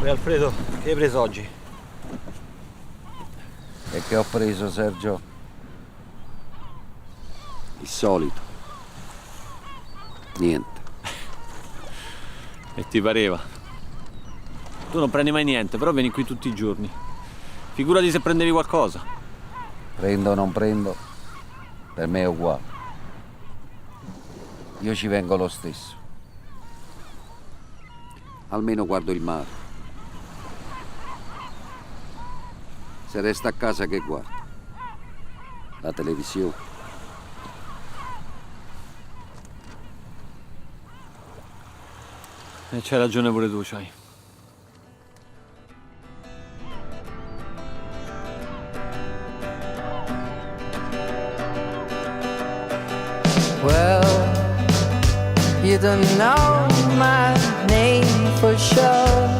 Alfredo, che hai preso oggi? E che ho preso, Sergio? Il solito. Niente. E ti pareva? Tu non prendi mai niente, però vieni qui tutti i giorni. Figurati se prendevi qualcosa. Prendo o non prendo, per me è uguale. Io ci vengo lo stesso. Almeno guardo il mare. Se resta a casa che guardo? La televisione. E c'hai ragione pure tu, c'hai. Well, you don't know my name for sure.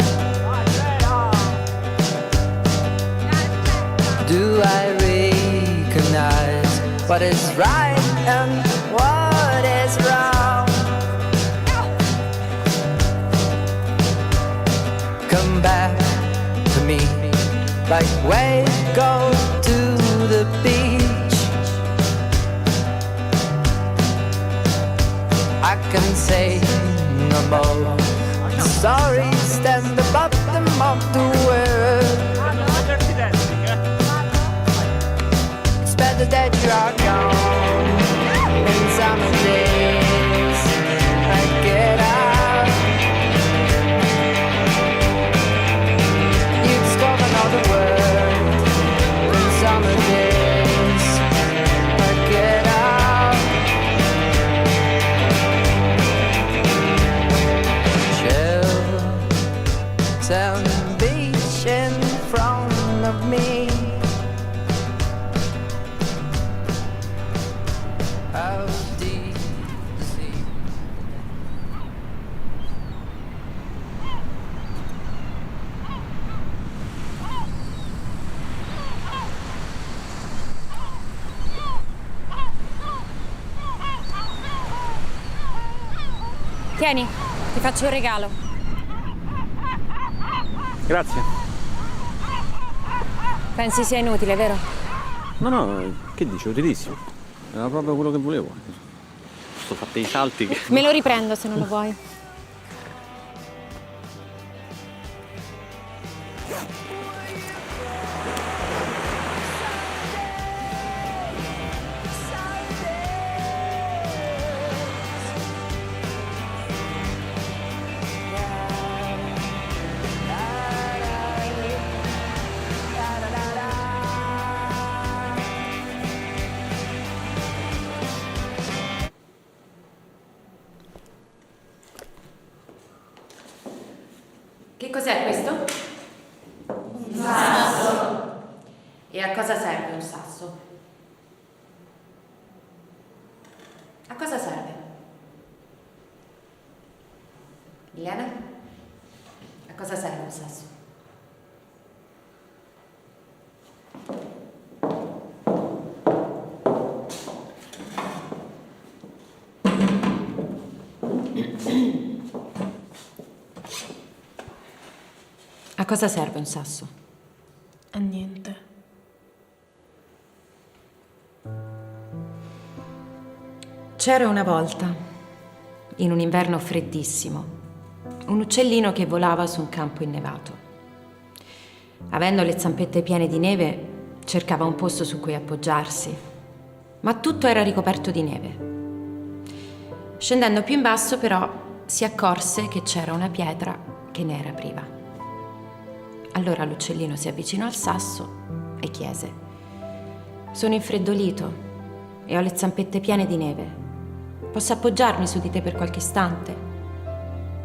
Do I recognize what is right and what is wrong? Come back to me like waves go to the beach. I can say no more. Sorry, stand above them of the world. It's better that you are gone. In summer days, I get out. You discover another world. In summer days, I get out. Sand beach in front of me. How deep the sea. Tieni, ti faccio un regalo. Grazie. Pensi sia inutile, vero? No, che dici? Utilissimo. Era proprio quello che volevo. Sto fatte i salti che... Me lo riprendo se non lo vuoi. Che cos'è questo? Un sasso. E a cosa serve un sasso? A cosa serve? Liliana? A cosa serve un sasso? A cosa serve un sasso? A niente. C'era una volta, in un inverno freddissimo, un uccellino che volava su un campo innevato. Avendo le zampette piene di neve, cercava un posto su cui appoggiarsi, ma tutto era ricoperto di neve. Scendendo più in basso, però, si accorse che c'era una pietra che ne era priva. Allora l'uccellino si avvicinò al sasso e chiese: «Sono infreddolito e ho le zampette piene di neve. Posso appoggiarmi su di te per qualche istante?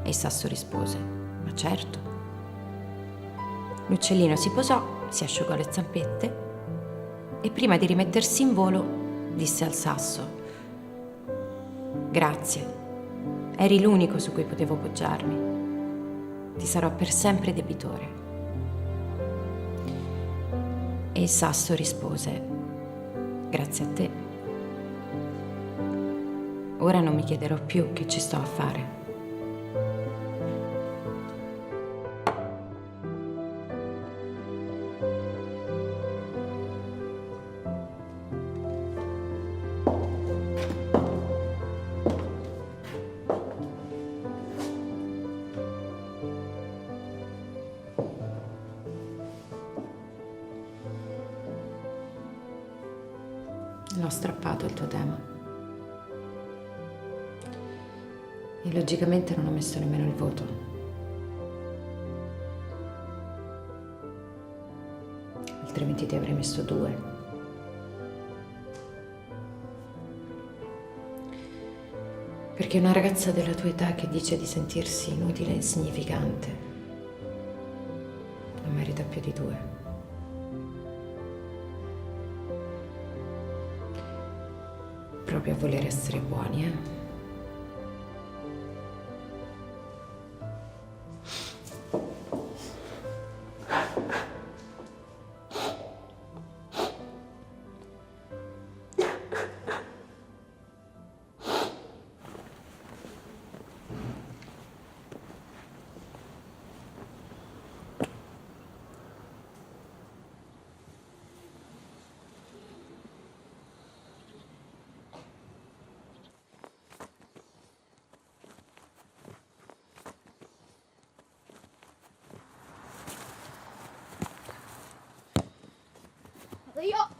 E il sasso rispose: ma certo. L'uccellino si posò, si asciugò le zampette e prima di rimettersi in volo disse al sasso: grazie, eri l'unico su cui potevo poggiarmi. Ti sarò per sempre debitore. E il sasso rispose: grazie a te. Ora non mi chiederò più che ci sto a fare. L'ho strappato il tuo tema. E logicamente non ho messo nemmeno il voto. Altrimenti ti avrei messo 2. Perché una ragazza della tua età che dice di sentirsi inutile e insignificante non merita più di 2. Proprio a voler essere buoni, eh? Io.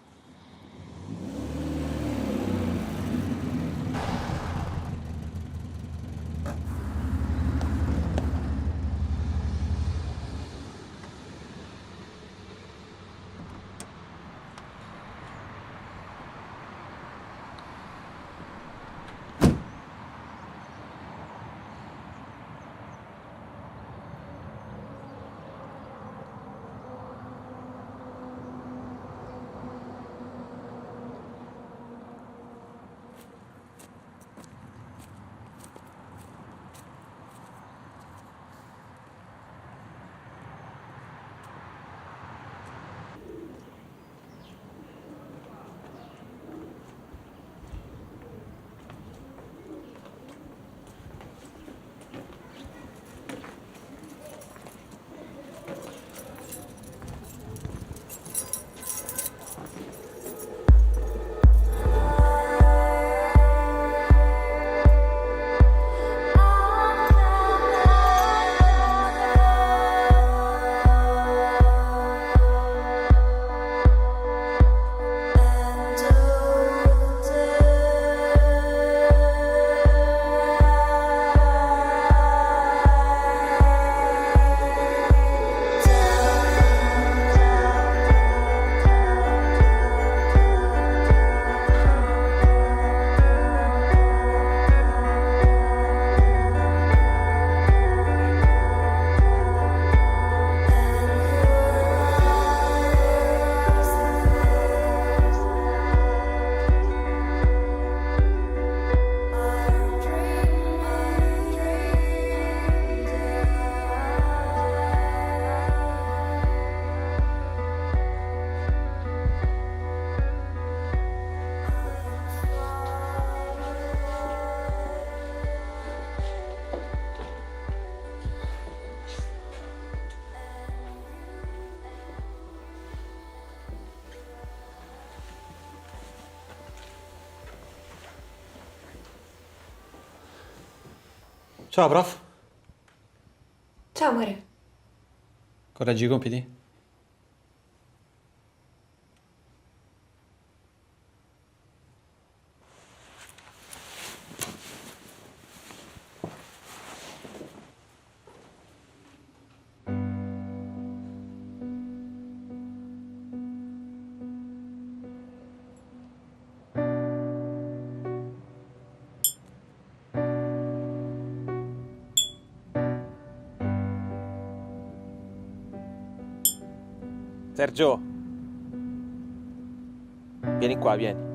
Ciao, prof. Ciao, amore. Correggi i compiti? Sergio, vieni qua, vieni.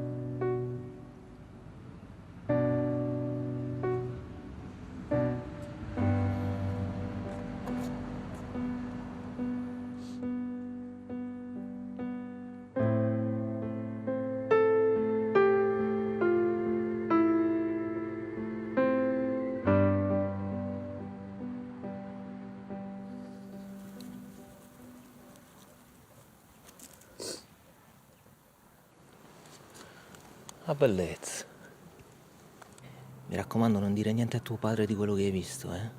La bellezza. Mi raccomando, non dire niente a tuo padre di quello che hai visto, eh?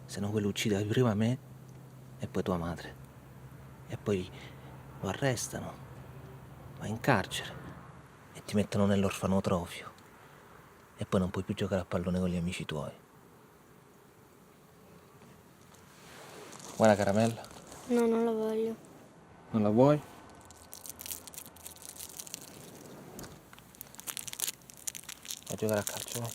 Se no quello uccide prima me e poi tua madre. E poi lo arrestano, va in carcere e ti mettono nell'orfanotrofio. E poi non puoi più giocare a pallone con gli amici tuoi. Vuoi una caramella? No, non la voglio. Non la vuoi? Vai a giocare a calcio, vai.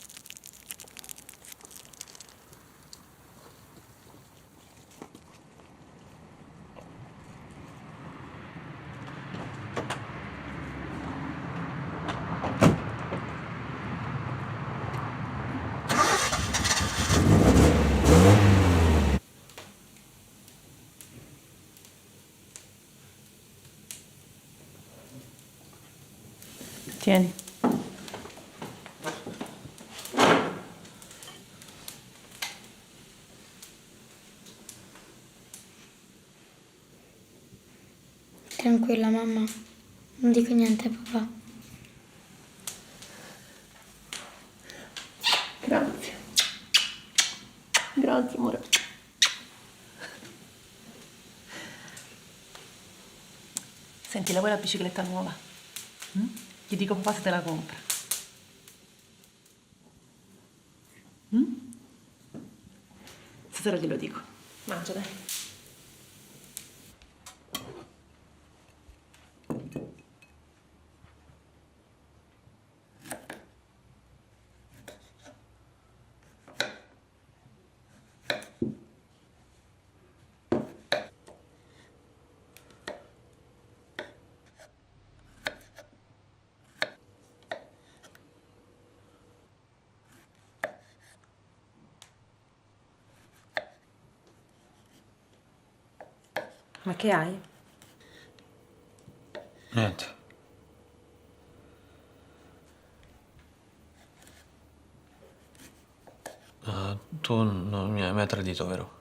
Tieni. Tranquilla, mamma. Non dico niente a papà. Grazie. Grazie, amore. Senti, la vuoi la bicicletta nuova? Gli dico papà se te la compra. Stasera glielo dico. Mangia, dai. Ma che hai? Niente. Tu non mi hai mai tradito, vero?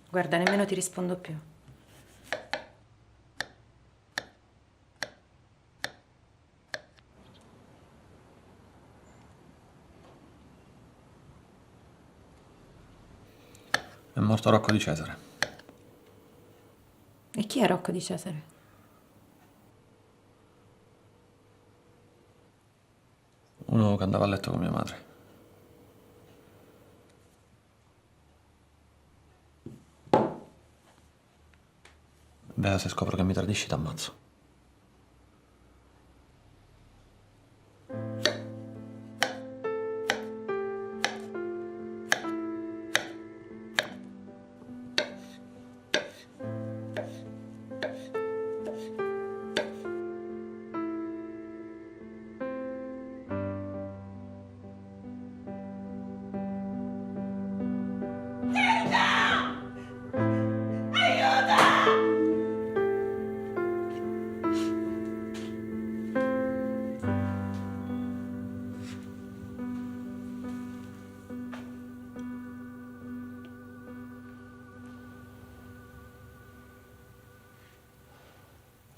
Guarda, nemmeno ti rispondo più. È morto Rocco di Cesare. E chi è Rocco di Cesare? Uno che andava a letto con mia madre. Beh, se scopro che mi tradisci, t'ammazzo.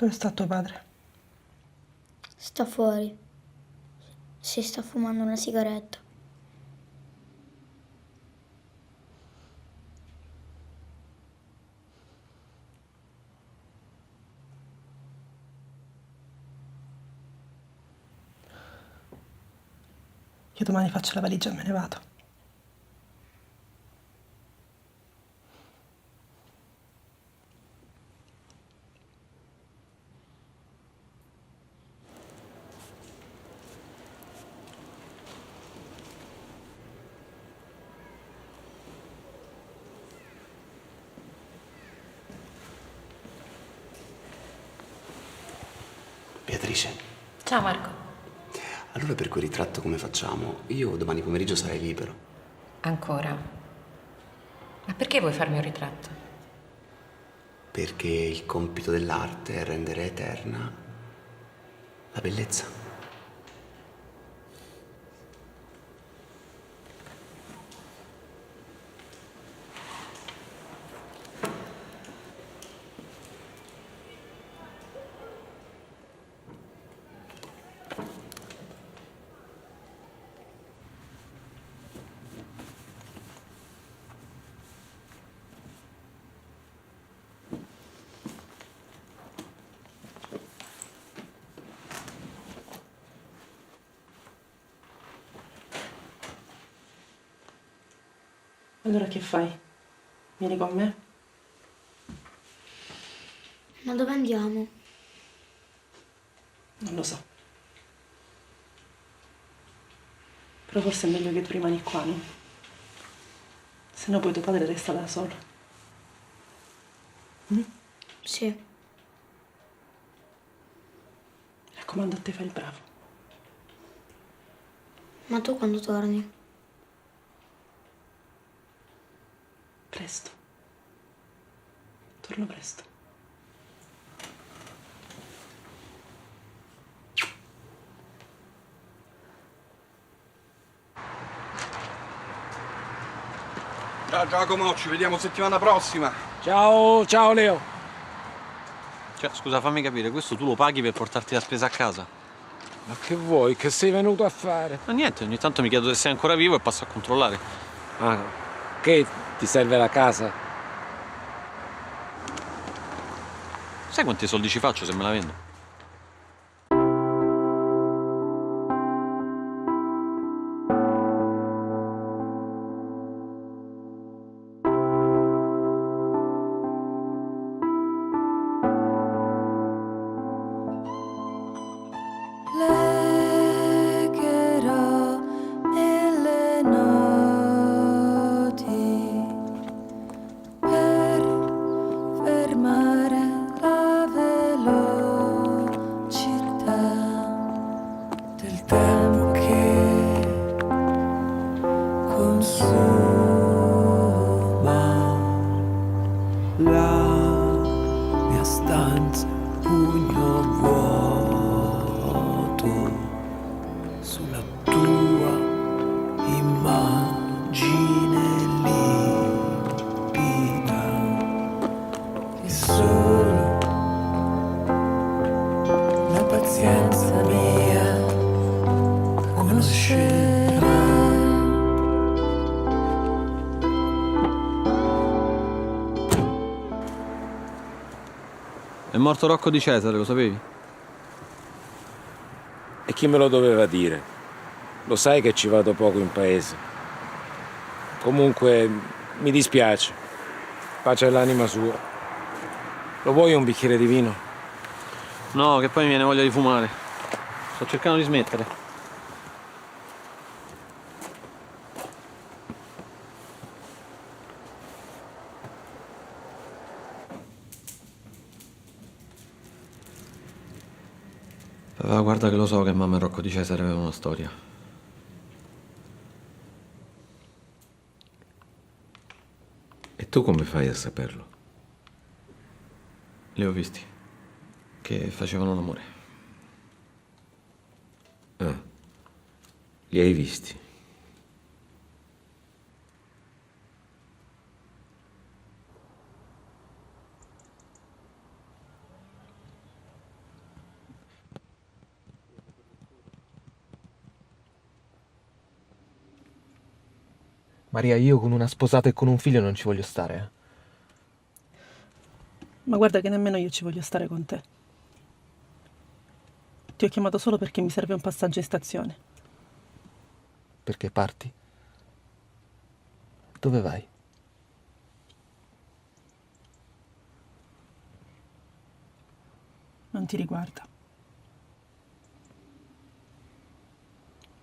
Dove sta tuo padre? Sta fuori. Si sta fumando una sigaretta. Io domani faccio la valigia e me ne vado. Beatrice. Ciao Marco. Allora per quel ritratto come facciamo? Io domani pomeriggio sarei libero. Ancora? Ma perché vuoi farmi un ritratto? Perché il compito dell'arte è rendere eterna la bellezza. Allora che fai? Vieni con me? Ma dove andiamo? Non lo so. Però forse è meglio che tu rimani qua, no? Se no poi tuo padre resta da solo. Sì. Mi raccomando, a te fai il bravo. Ma tu quando torni? Presto. Torno presto. Ciao Giacomo, ci vediamo settimana prossima. Ciao, ciao Leo. Cioè, scusa, fammi capire, questo tu lo paghi per portarti la spesa a casa? Ma che vuoi? Che sei venuto a fare? Ma niente, ogni tanto mi chiedo se sei ancora vivo e passo a controllare. Ah, che ti serve la casa? Sai quanti soldi ci faccio se me la vendo? Legherò le noti per fermare la velocità del tempo che consuma la mia stanza, pugno vuoto sulla tua immagine limpida che solo la pazienza mia conoscerà. È morto Rocco di Cesare, lo sapevi? E chi me lo doveva dire? Lo sai che ci vado poco in paese. Comunque, mi dispiace. Pace all'anima sua. Lo vuoi un bicchiere di vino? No, che poi mi viene voglia di fumare. Sto cercando di smettere. Guarda che lo so che mamma e Rocco di Cesare avevano una storia. E tu come fai a saperlo? Li ho visti. Che facevano l'amore. Ah, li hai visti? Maria, io con una sposata e con un figlio non ci voglio stare. Ma guarda che nemmeno io ci voglio stare con te. Ti ho chiamato solo perché mi serve un passaggio in stazione. Perché parti? Dove vai? Non ti riguarda.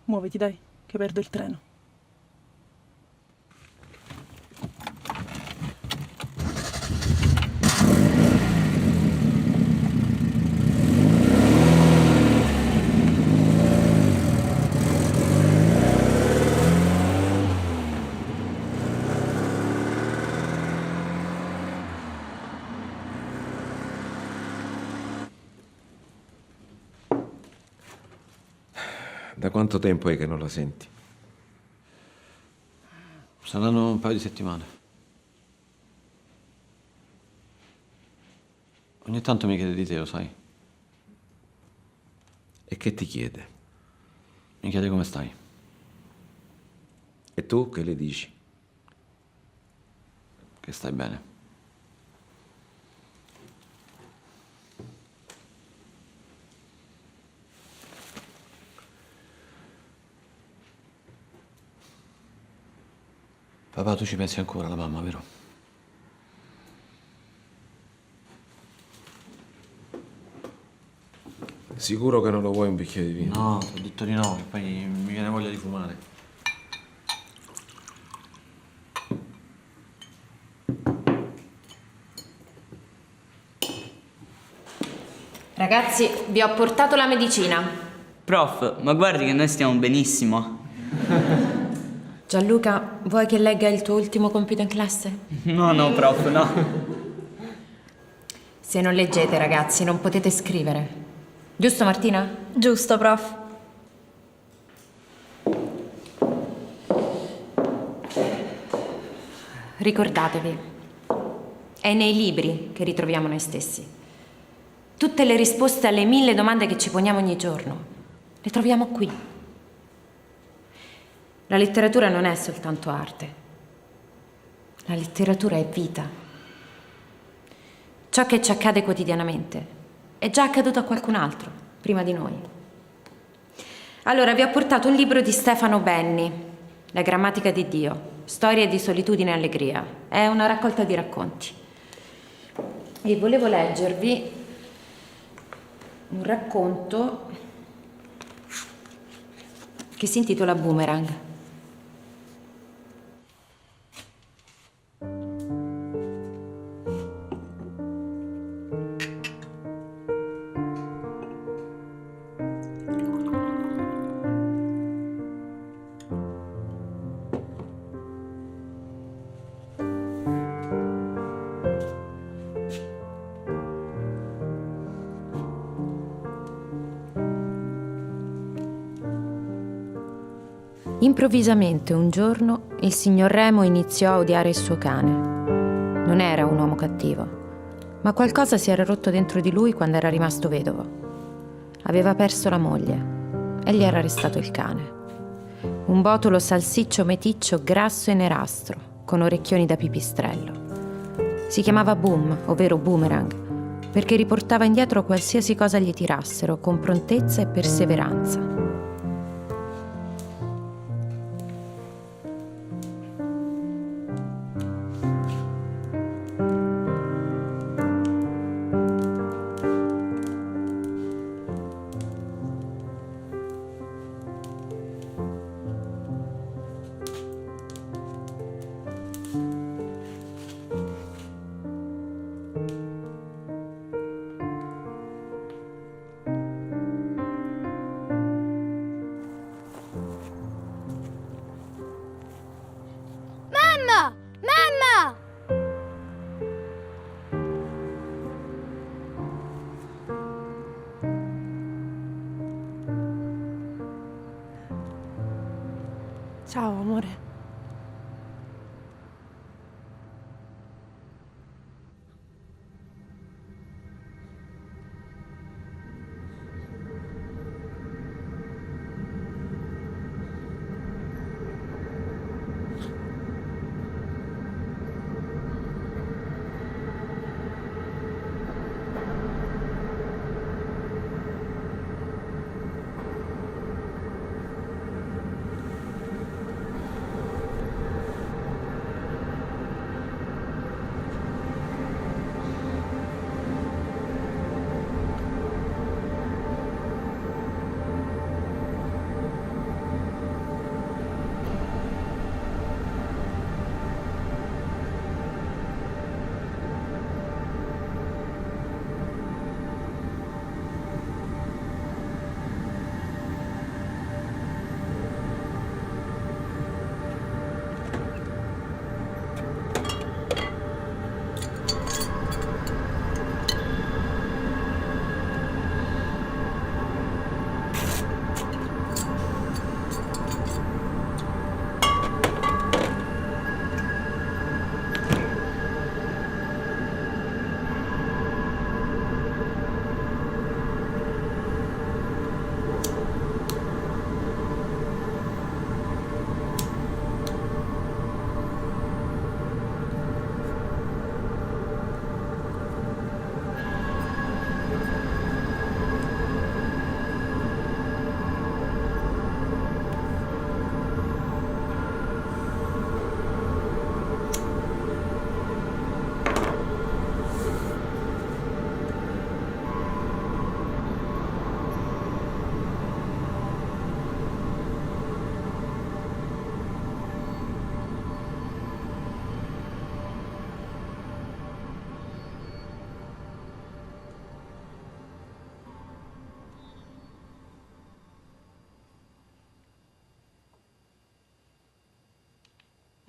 Muoviti, dai, che perdo il treno. Da quanto tempo è che non la senti? Saranno un paio di settimane. Ogni tanto mi chiede di te, lo sai? E che ti chiede? Mi chiede come stai. E tu che le dici? Che stai bene. Papà, tu ci pensi ancora alla mamma, vero? Sicuro che non lo vuoi un bicchiere di vino? No, ti ho detto di no, che poi mi viene voglia di fumare. Ragazzi, vi ho portato la medicina. Prof, ma guardi che noi stiamo benissimo. Gianluca, vuoi che legga il tuo ultimo compito in classe? No, prof, no. Se non leggete, ragazzi, non potete scrivere. Giusto, Martina? Giusto, prof. Ricordatevi, è nei libri che ritroviamo noi stessi. Tutte le risposte alle 1000 domande che ci poniamo ogni giorno, le troviamo qui. La letteratura non è soltanto arte. La letteratura è vita. Ciò che ci accade quotidianamente è già accaduto a qualcun altro, prima di noi. Allora, vi ho portato un libro di Stefano Benni, La grammatica di Dio, storie di solitudine e allegria. È una raccolta di racconti. E volevo leggervi un racconto che si intitola Boomerang. Improvvisamente un giorno il signor Remo iniziò a odiare il suo cane. Non era un uomo cattivo, ma qualcosa si era rotto dentro di lui quando era rimasto vedovo. Aveva perso la moglie e gli era restato il cane. Un botolo salsiccio meticcio, grasso e nerastro, con orecchioni da pipistrello. Si chiamava Boom, ovvero Boomerang, perché riportava indietro qualsiasi cosa gli tirassero con prontezza e perseveranza. Ciao, amore.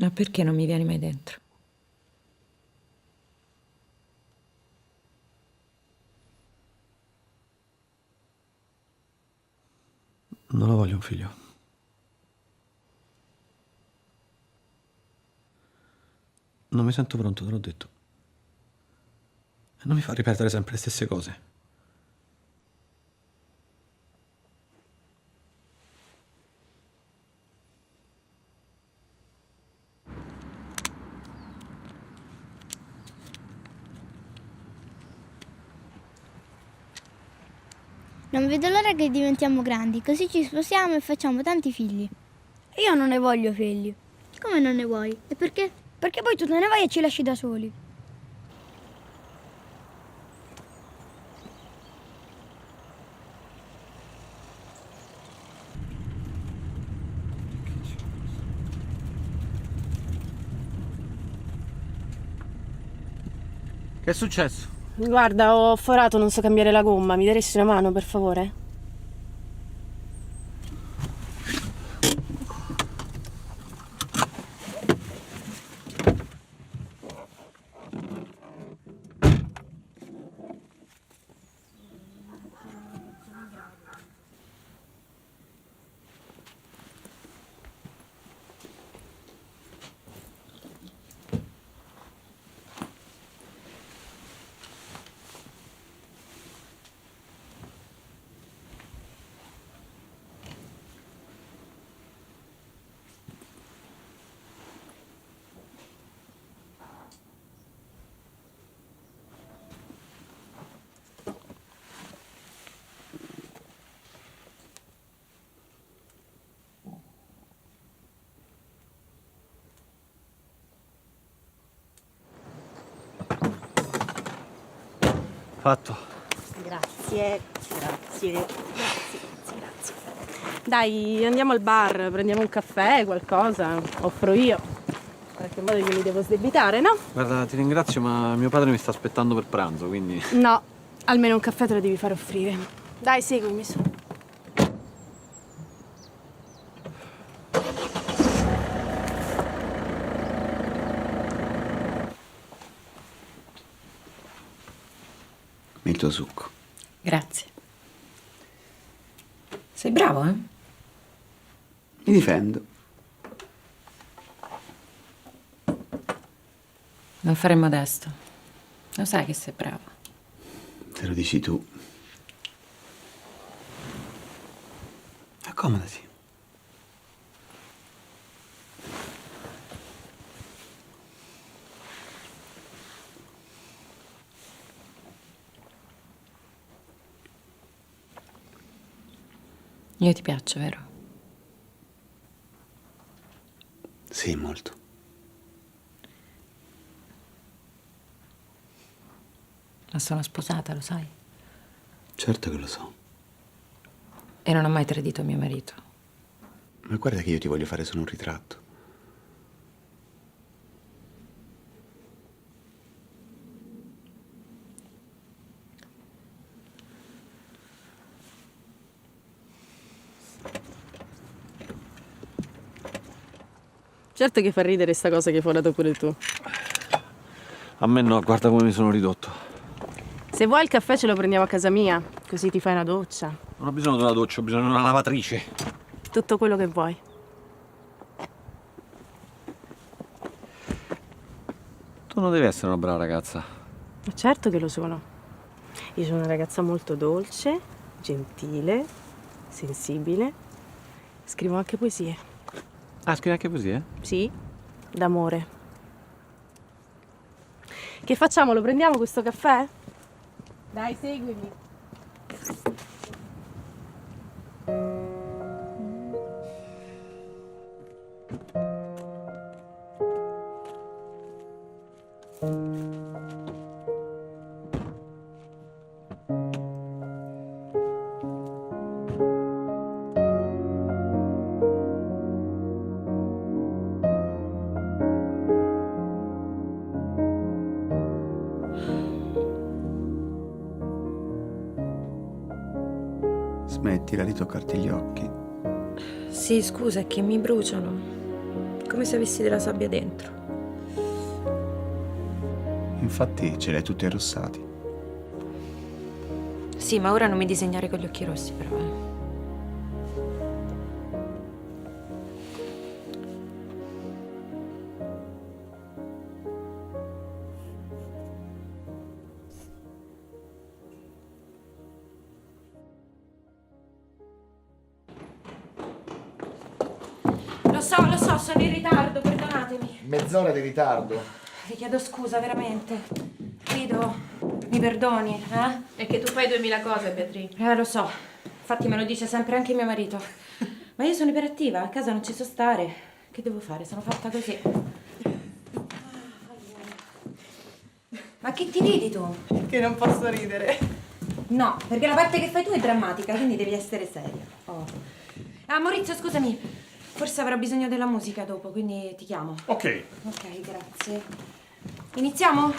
Ma perché non mi vieni mai dentro? Non lo voglio un figlio. Non mi sento pronto, te l'ho detto. E non mi fa ripetere sempre le stesse cose. Non vedo l'ora che diventiamo grandi, così ci sposiamo e facciamo tanti figli. Io non ne voglio figli. Come non ne vuoi? E perché? Perché poi tu te ne vai e ci lasci da soli. Che è successo? Guarda, ho forato, non so cambiare la gomma. Mi daresti una mano, per favore? Fatto. Grazie. Dai, andiamo al bar, prendiamo un caffè, qualcosa. Offro io. In qualche modo glieli devo sdebitare, no? Guarda, ti ringrazio, ma mio padre mi sta aspettando per pranzo, quindi... No, almeno un caffè te lo devi fare offrire. Dai, seguimi su. Il tuo succo. Grazie. Sei bravo, eh? Mi difendo. Non fare modesto. Lo sai che sei bravo. Te lo dici tu. Accomodati. Io ti piaccio, vero? Sì, molto. Ma sono sposata, lo sai? Certo che lo so. E non ho mai tradito mio marito. Ma guarda che io ti voglio fare solo un ritratto. Certo che fa ridere sta cosa che hai forato pure tu. A me no, guarda come mi sono ridotto. Se vuoi il caffè ce lo prendiamo a casa mia, così ti fai una doccia. Non ho bisogno di una doccia, ho bisogno di una lavatrice. Tutto quello che vuoi. Tu non devi essere una brava ragazza. Ma certo che lo sono. Io sono una ragazza molto dolce, gentile, sensibile. Scrivo anche poesie. Ah, scrivi anche poesie? Sì, d'amore. Che facciamo? Lo prendiamo questo caffè? Dai, seguimi. Smettila di toccarti gli occhi. Sì, scusa, è che mi bruciano. come se avessi della sabbia dentro. Infatti ce li hai tutti arrossati. Sì, ma ora non mi disegnare con gli occhi rossi, però. Lo so, sono in ritardo, perdonatemi. Mezz'ora di ritardo. Vi chiedo scusa, veramente. Guido, mi perdoni, eh? È che tu fai 2000 cose, Beatrice. Lo so. Infatti me lo dice sempre anche mio marito. Ma io sono iperattiva, a casa non ci so stare. Che devo fare? Sono fatta così. Ma che ti ridi tu? Che non posso ridere. No, perché la parte che fai tu è drammatica, quindi devi essere seria. Oh. Ah, Maurizio, scusami. Forse avrò bisogno della musica dopo, quindi ti chiamo. Ok. Ok, grazie. Iniziamo?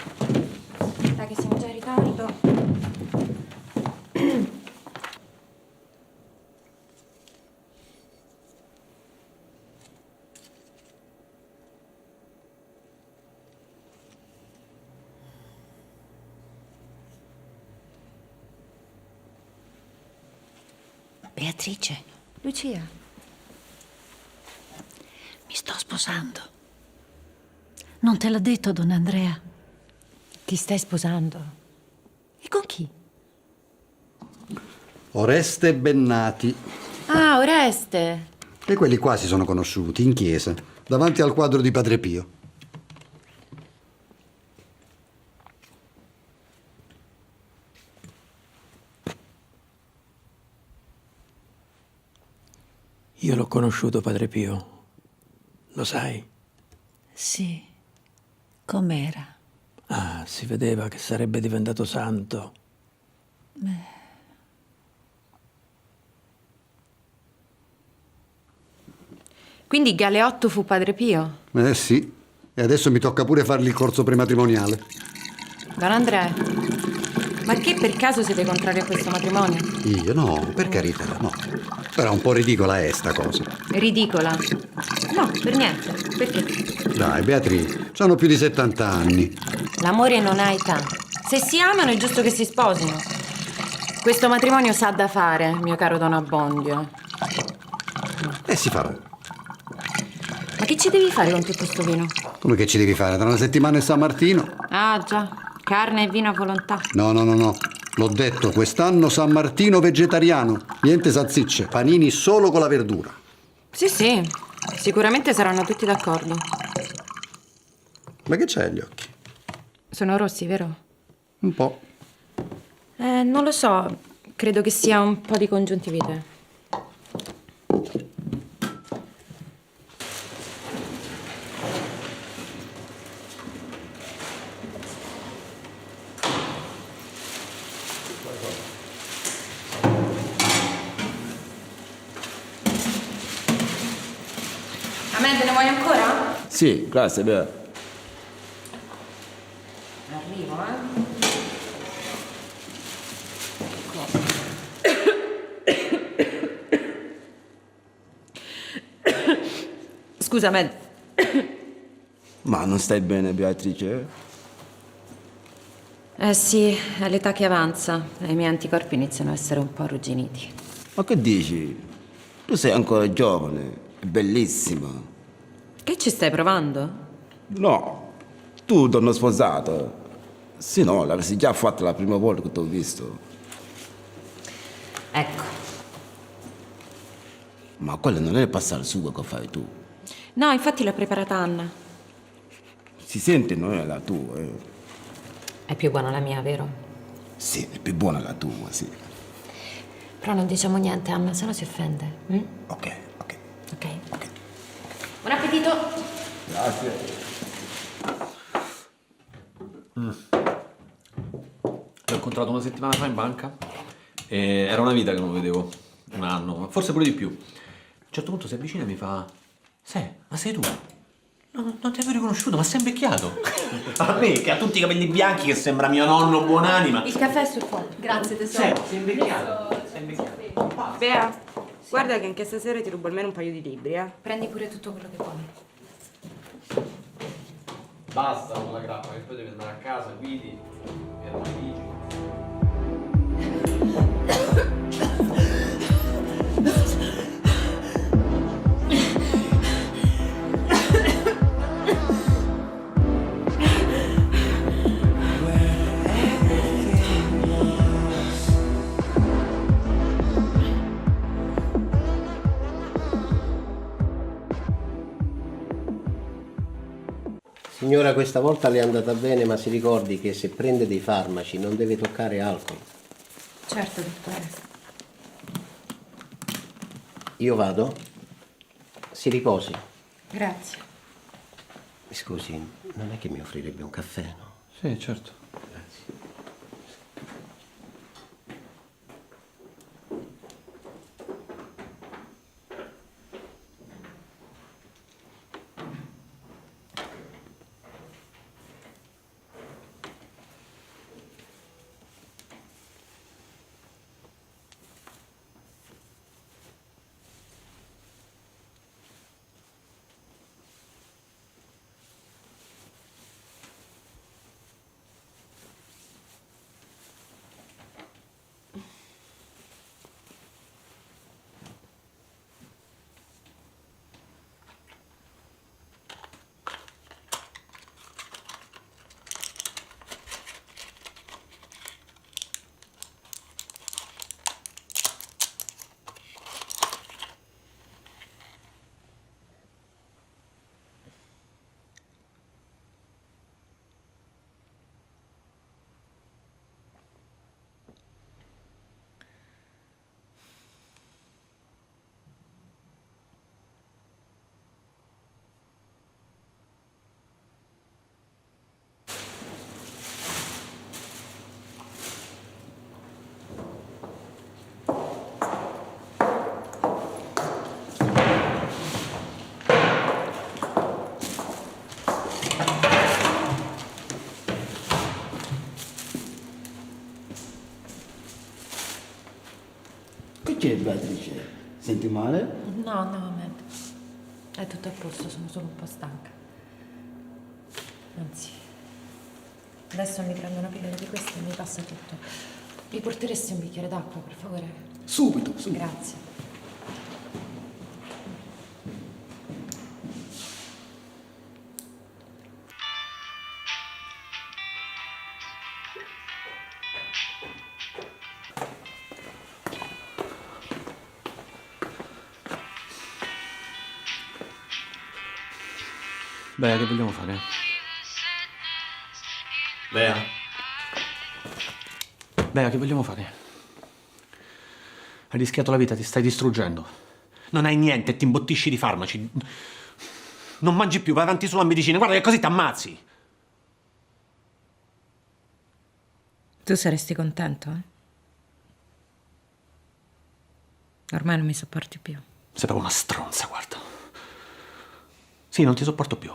Dai che siamo già in ritardo. Beatrice, Lucia. mi sto sposando. Non te l'ha detto don Andrea? Ti stai sposando? E con chi? Oreste Bennati. Ah, Oreste. E quelli qua si sono conosciuti in chiesa, davanti al quadro di Padre Pio. Io l'ho conosciuto, Padre Pio. Lo sai? Sì. Com'era? Ah, si vedeva che sarebbe diventato santo. Quindi Galeotto fu Padre Pio? Sì, e adesso mi tocca pure fargli il corso prematrimoniale. Don Andrea, ma che per caso siete contrari a questo matrimonio? Io no, per carità, no. Però un po' ridicola è sta cosa. Ridicola? No, per niente. Perché? Dai, Beatrice, hanno più di 70 anni. L'amore non ha età. Se si amano è giusto che si sposino. Questo matrimonio sa da fare, mio caro Don Abbondio. E si farà. Ma che ci devi fare con tutto sto vino? Come che ci devi fare? Tra una settimana è San Martino? Ah, già. Carne e vino a volontà. No. L'ho detto, quest'anno San Martino vegetariano. Niente salsicce, panini solo con la verdura. Sì. Sicuramente saranno tutti d'accordo. Ma che c'hai agli occhi? Sono rossi, vero? Un po'. Non lo so. Credo che sia un po' di congiuntivite. Ahmed, ne vuoi ancora? Sì, grazie, beh. Arrivo, Scusa, Ahmed. Ma non stai bene, Beatrice? Sì, è l'età che avanza e i miei anticorpi iniziano a essere un po' arrugginiti. Ma che dici? Tu sei ancora giovane, è bellissima. Che ci stai provando? No, tu donna sposata. Sì, no, l'avresti già fatta la prima volta che ti ho visto. Ecco. Ma quello non è il passare al sugo che fai tu. No, infatti l'ha preparata Anna. Si sente, non è la tua, È più buona la mia, vero? Sì, è più buona la tua, sì. Però non diciamo niente, Anna, se no si offende. Ok. Buon appetito! Grazie. L'ho incontrato una settimana fa in banca e era una vita che non lo vedevo, un anno, forse pure di più. A un certo punto si avvicina e mi fa: ma sei tu? No, non ti avevo riconosciuto, ma sei invecchiato. A me, che ha tutti i capelli bianchi, che sembra mio nonno buonanima. Il caffè è sul fuoco. Grazie, tesoro. Sei invecchiato. Bea, guarda che anche stasera ti rubo almeno un paio di libri, Prendi pure tutto quello che vuoi. Basta con la grappa, che poi devi andare a casa, guidi e ormai Signora, questa volta le è andata bene, ma si ricordi che se prende dei farmaci non deve toccare alcol. Certo, dottore. Io vado. Si riposi. Grazie. Scusi, non è che mi offrirebbe un caffè, no? Sì, certo. Grazie. Che c'è, Beatrice? Senti male? No, Ahmed. È tutto a posto, sono solo un po' stanca. Anzi, adesso mi prendo una pillola di queste e mi passa tutto. Mi porteresti un bicchiere d'acqua, per favore? Subito, subito. Grazie. Bea, che vogliamo fare? Bea. Bea, che vogliamo fare? Hai rischiato la vita, ti stai distruggendo. Non hai niente e ti imbottisci di farmaci. Non mangi più, vai avanti solo a medicina. Guarda che così ti ammazzi. Tu saresti contento, eh? Ormai non mi sopporti più. Sei proprio una stronza, guarda. Sì, non ti sopporto più.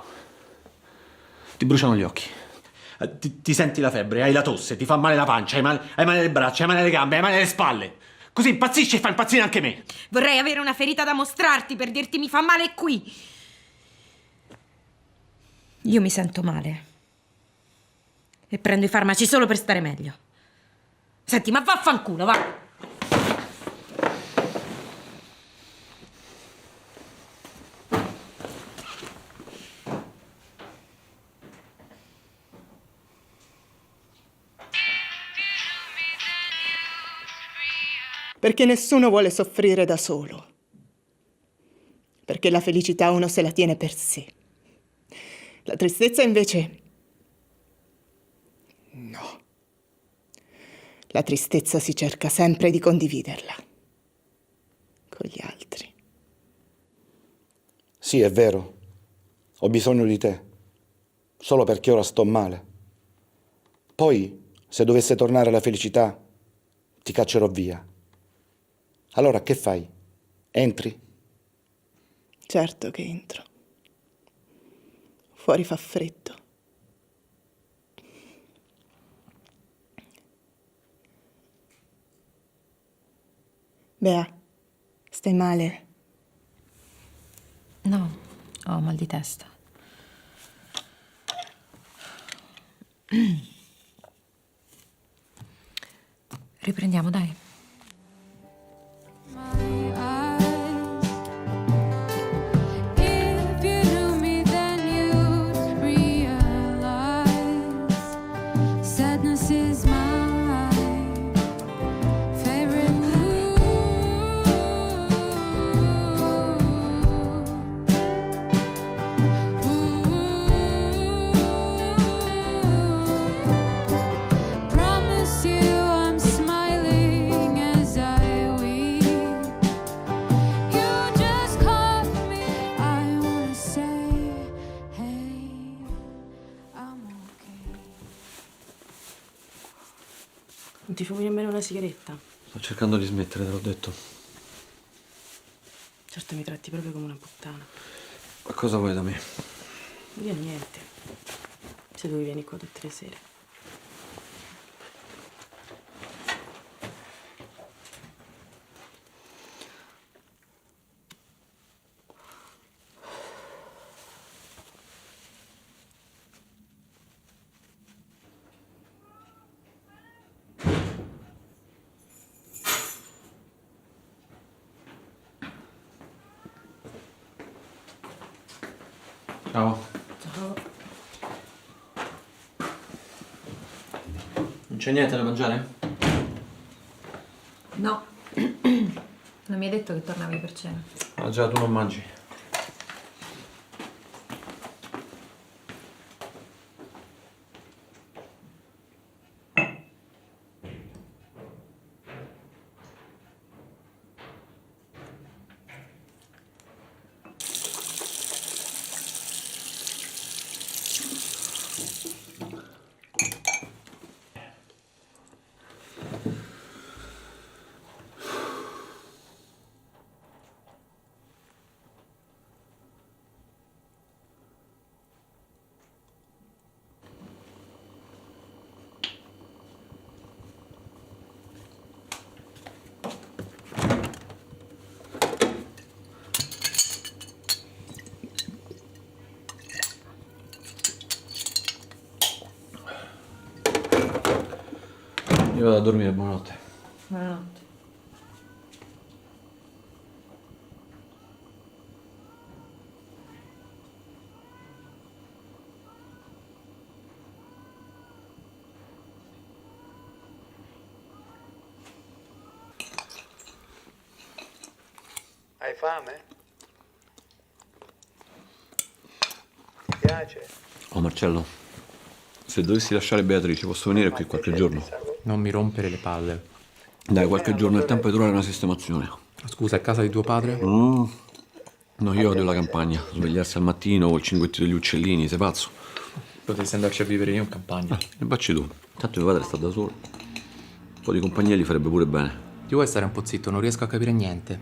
Ti bruciano gli occhi. Ti senti la febbre, hai la tosse, ti fa male la pancia, hai male alle braccia, hai male alle gambe, hai male alle spalle. Così impazzisci e fa impazzire anche me. Vorrei avere una ferita da mostrarti per dirti mi fa male qui. Io mi sento male. E prendo i farmaci solo per stare meglio. Senti, ma vaffanculo, va! Perché nessuno vuole soffrire da solo. Perché la felicità uno se la tiene per sé. La tristezza invece... no. La tristezza si cerca sempre di condividerla. Con gli altri. Sì, è vero. Ho bisogno di te. Solo perché ora sto male. Poi, se dovesse tornare la felicità, ti caccerò via. Allora che fai? Entri? Certo che entro. Fuori fa freddo. Bea, stai male? No, ho mal di testa. Riprendiamo, dai. If you knew me, then you'd realize sadness is my favorite Promise you I'm smiling as I weep. You just caught me. I wanna say, hey, I'm okay. Non ti fumi nemmeno una sigaretta? Sto cercando di smettere, te l'ho detto. Certo mi tratti proprio come una puttana. Ma cosa vuoi da me? Io niente. Se tu vieni qua tutte le sere. Ciao. Ciao. Non c'è niente da mangiare? No. Non mi hai detto che tornavi per cena. Ah già, tu non mangi. Io vado a dormire, buonanotte. Buonanotte. Hai fame? Ti piace? Oh Marcello, se dovessi lasciare Beatrice posso venire qui qualche giorno? Non mi rompere le palle. Dai, qualche giorno è il tempo di trovare una sistemazione. Scusa, è casa di tuo padre? No, io odio la campagna. Svegliarsi al mattino col cinguettio degli uccellini, sei pazzo? Potessi andarci a vivere io in campagna. E facci tu. Tanto mio padre sta da solo. Un po' di compagnia gli farebbe pure bene. Ti vuoi stare un po' zitto? Non riesco a capire niente.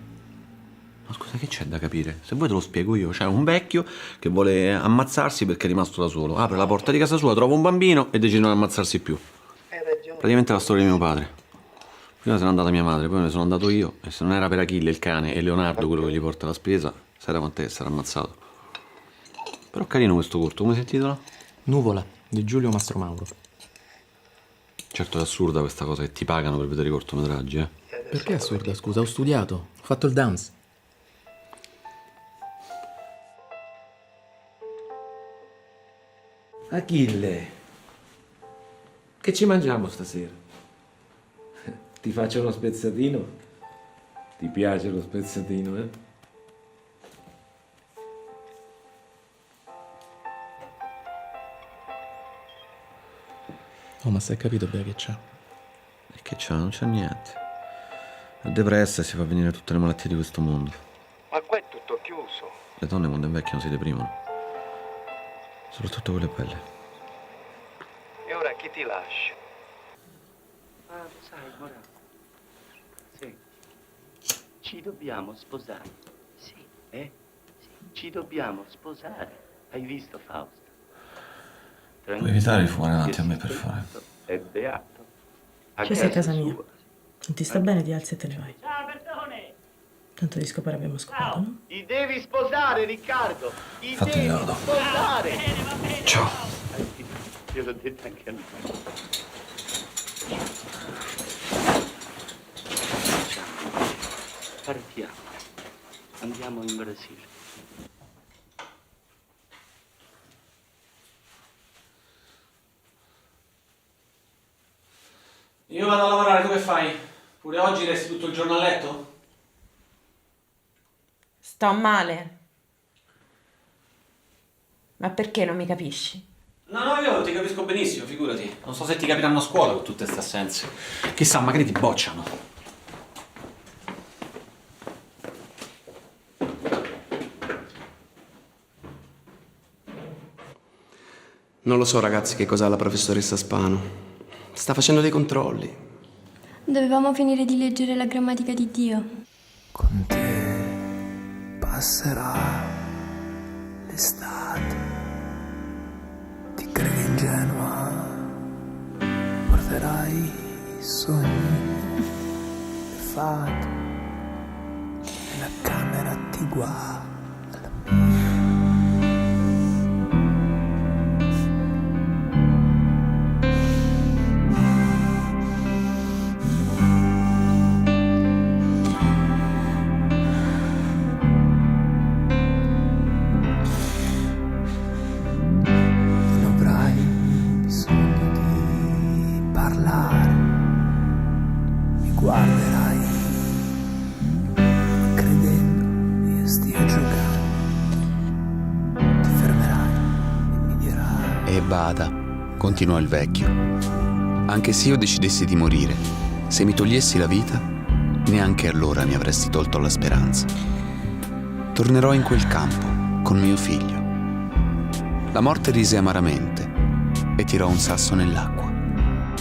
Ma scusa, che c'è da capire? Se vuoi te lo spiego io. C'è un vecchio che vuole ammazzarsi perché è rimasto da solo. Apre la porta di casa sua, trova un bambino e decide di non ammazzarsi più. Praticamente è la storia di mio padre. Prima se n'è andata mia madre, poi me ne sono andato io. E se non era per Achille, il cane, e Leonardo, quello che gli porta la spesa, sai da quant'è che sarà ammazzato. Però carino questo corto, come si intitola? Nuvola, di Giulio Mastromauro. Certo è assurda questa cosa che ti pagano per vedere i cortometraggi, eh? Perché è assurda, scusa? Ho studiato, ho fatto il dance. Achille, che ci mangiamo stasera? Ti faccio uno spezzatino? Ti piace lo spezzatino, eh? Oh, ma sai capito bene che c'è? E che c'ha? Non c'è niente. È depressa e si fa venire tutte le malattie di questo mondo. Ma qua è tutto chiuso. Le donne quando invecchiano si deprimono. Soprattutto quelle belle. E ora chi ti lascia? Ah, sai, ora. Sì. Ci dobbiamo sposare. Sì. Sì. Ci dobbiamo sposare. Hai visto Fausto? Puoi evitare di fumare davanti a me, per favore? È beato. Cioè sei a casa mia. Non ti sta bene, ti alzi e te ne vai. Ciao, Bertone! Tanto di scopare abbiamo scopato, no? Ti devi sposare, Riccardo! Ti Fatti devi vedo. sposare! Ciao. Gliel'ho detto anche a lui. Partiamo. Andiamo in Brasile. Io vado a lavorare, tu che fai? Pure oggi resti tutto il giorno a letto? Sto male. Ma perché non mi capisci? No, io ti capisco benissimo, figurati. Non so se ti capiranno a scuola con tutte queste assenze. Chissà, magari ti bocciano. Non lo so, ragazzi, che cos'ha la professoressa Spano. Sta facendo dei controlli. Dovevamo finire di leggere la grammatica di Dio. Passerà l'estate, ti credi ingenua, porterai i sogni e fate, e la camera ti guarda. Continuò il vecchio. Anche se io decidessi di morire, se mi togliessi la vita, neanche allora mi avresti tolto la speranza. Tornerò in quel campo con mio figlio. La morte rise amaramente e tirò un sasso nell'acqua.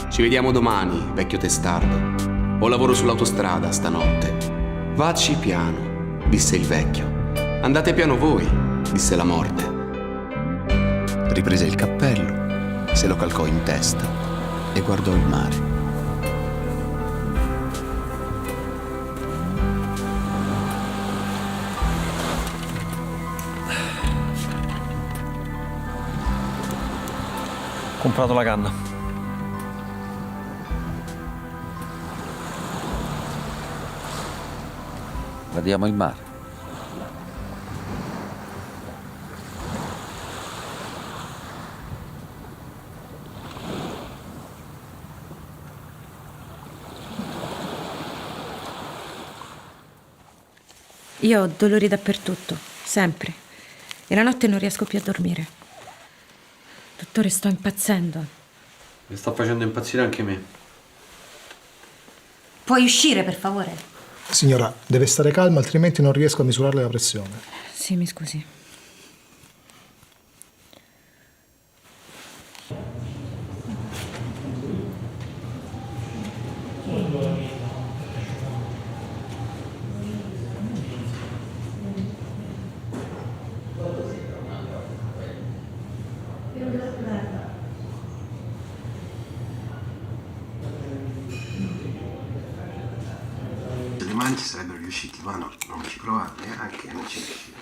Ci vediamo domani, vecchio testardo. Ho lavoro sull'autostrada stanotte. Vacci piano, disse il vecchio. Andate piano voi, disse la morte. Riprese il cappello, se lo calcò in testa e guardò il mare. Ho comprato la canna. Vediamo il mare. Io ho dolori dappertutto, sempre. E la notte non riesco più a dormire. Dottore, sto impazzendo. Mi sta facendo impazzire anche me. Puoi uscire, per favore? Signora, deve stare calma, altrimenti non riesco a misurarle la pressione. Sì, mi scusi. Ci sarebbero riusciti, ma no, non ci provano neanche, non ci riescono.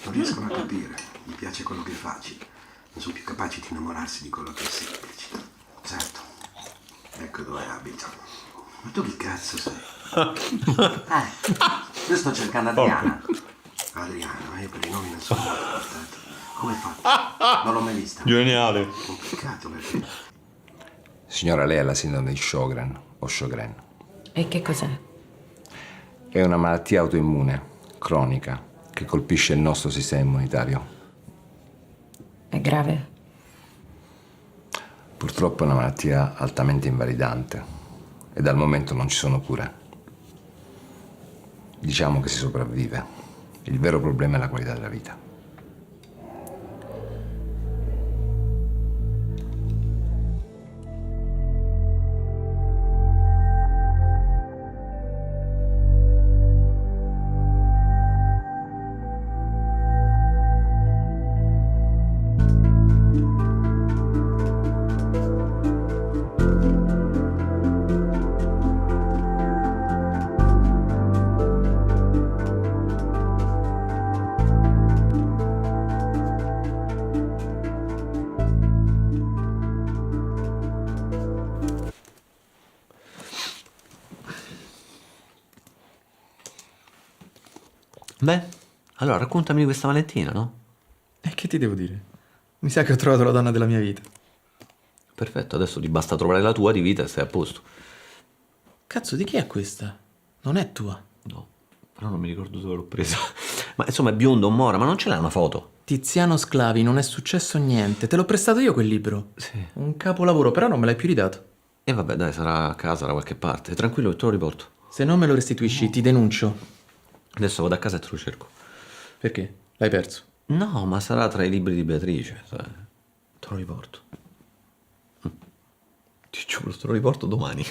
Non riescono a capire, gli piace quello che è facile, non sono più capaci di innamorarsi di quello che è semplice. Certo, ecco dove abito. Ma tu chi cazzo sei? Io sto cercando Adriana. Adriano, per i nomi non sono molto portato. Come fa? Non l'ho mai vista. Geniale. Complicato perché. Signora, lei ha la sindrome di Sjögren o Sjögren. E che cos'è? È una malattia autoimmune, cronica, che colpisce il nostro sistema immunitario. È grave? Purtroppo è una malattia altamente invalidante e al momento non ci sono cure. Diciamo che si sopravvive. Il vero problema è la qualità della vita. Beh, allora raccontami di questa Valentina, no? E che ti devo dire? Mi sa che ho trovato la donna della mia vita. Perfetto, adesso ti basta trovare la tua di vita e stai a posto. Cazzo, di chi è questa? Non è tua. No, però non mi ricordo dove l'ho presa. Ma insomma è biondo, mora, ma non ce l'ha una foto? Tiziano Sclavi, non è successo niente. Te l'ho prestato io quel libro. Sì. Un capolavoro, però non me l'hai più ridato. E vabbè, dai, sarà a casa da qualche parte. Tranquillo che te lo riporto. Se non me lo restituisci, ti denuncio. Adesso vado a casa e te lo cerco. Perché? L'hai perso? No, ma sarà tra i libri di Beatrice, sai. Te lo riporto. Ti giuro, te lo riporto domani.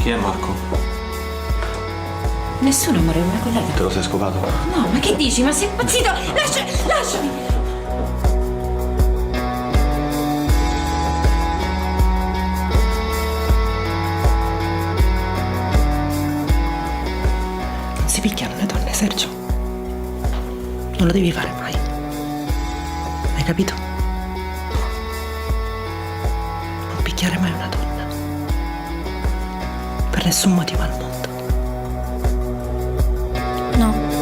Chi è Marco? Nessuno, amore, una collega. Te lo sei scovato? No, ma che dici? Ma sei impazzito? Lasciami! Non si picchiano le donne, Sergio. Non lo devi fare mai. Hai capito? Non picchiare mai una donna. Per nessun motivo al mondo. No.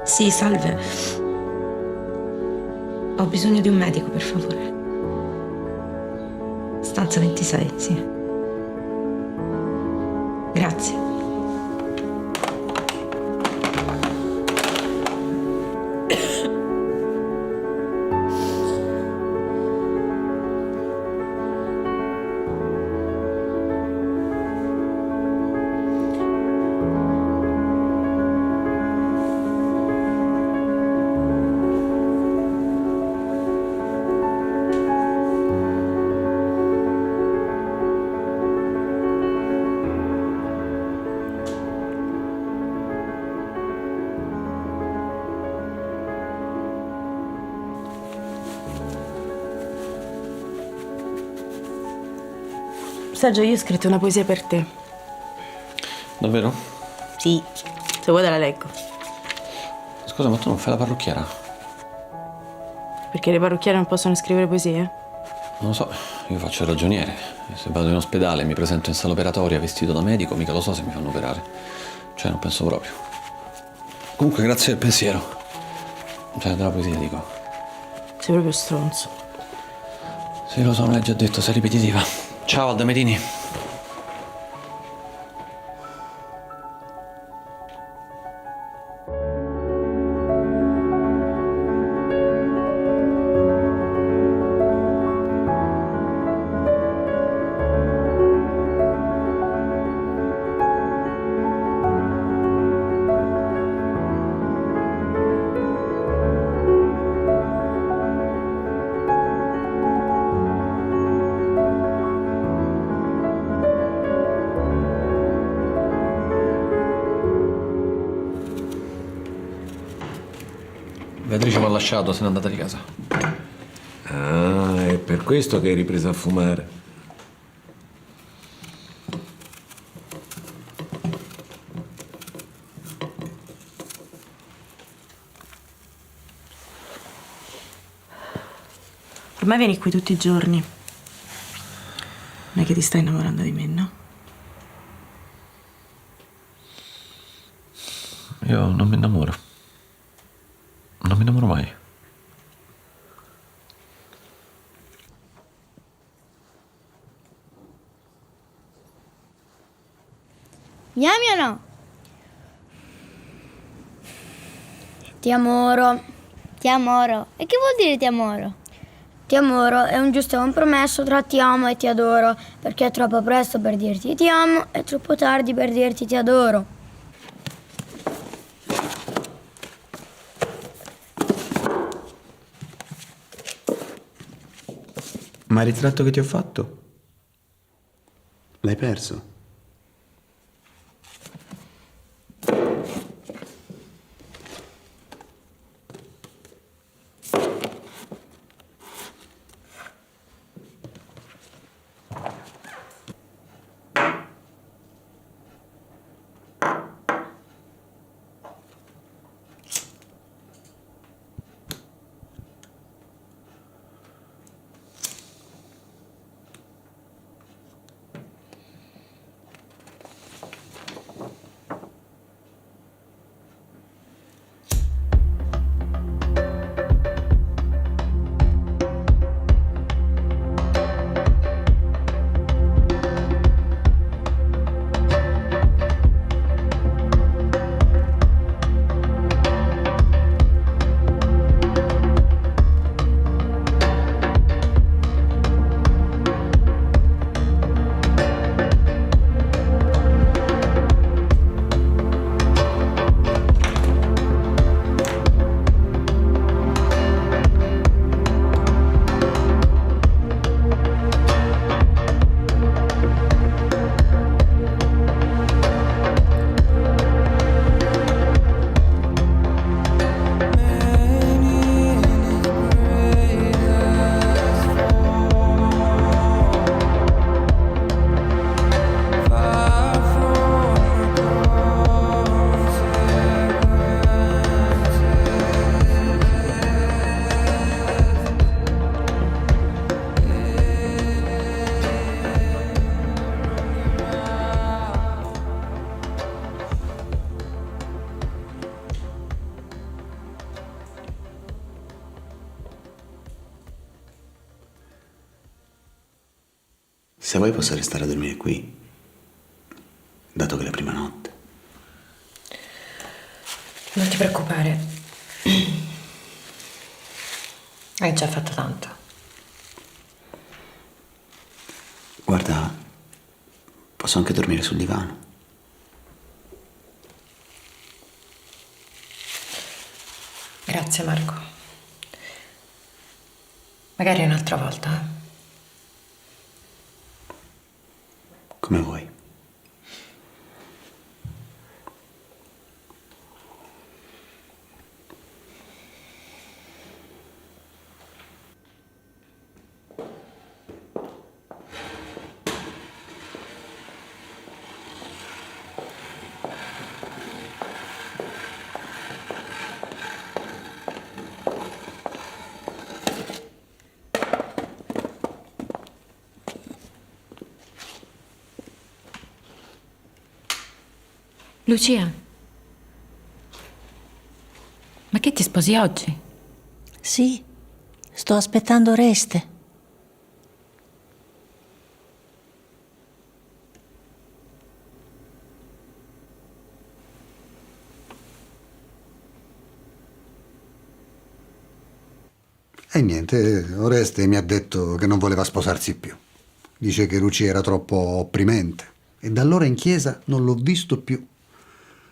Sì, salve. Ho bisogno di un medico, per favore. Stanza 26, sì. Grazie. Sergio, io ho scritto una poesia per te. Davvero? Sì, Se vuoi te la leggo. Scusa, ma tu non fai la parrucchiera? Perché le parrucchiere non possono scrivere poesie? Non lo so, io faccio il ragioniere. Se vado in ospedale e mi presento in sala operatoria vestito da medico, mica lo so se mi fanno operare. Cioè, non penso proprio. Comunque, grazie del pensiero. Cioè, della poesia, dico. Sei proprio stronzo. Sì, lo so, me l'hai già detto, sei ripetitiva. Ciao, Aldamerini. Beatrice mi ha lasciato, se n'è andata di casa. Ah, è per questo che hai ripreso a fumare. Ormai vieni qui tutti i giorni. Non è che ti stai innamorando di me, no? Io non mi innamoro. Non mi innamoro mai. Mi ami o no? Ti amoro. Ti amoro. E che vuol dire ti amoro? Ti amoro è un giusto compromesso tra ti amo e ti adoro, perché è troppo presto per dirti ti amo e troppo tardi per dirti ti adoro. Ma il ritratto che ti ho fatto? L'hai perso? Se vuoi posso restare a dormire qui, dato che è la prima notte. Non ti preoccupare. Hai già fatto tanto. Guarda, posso anche dormire sul divano. Grazie Marco. Magari un'altra volta, eh? Come vuoi. Lucia, ma che ti sposi oggi? Sì, sto aspettando Oreste. E niente, Oreste mi ha detto che non voleva sposarsi più. Dice che Lucia era troppo opprimente. E da allora in chiesa non l'ho visto più.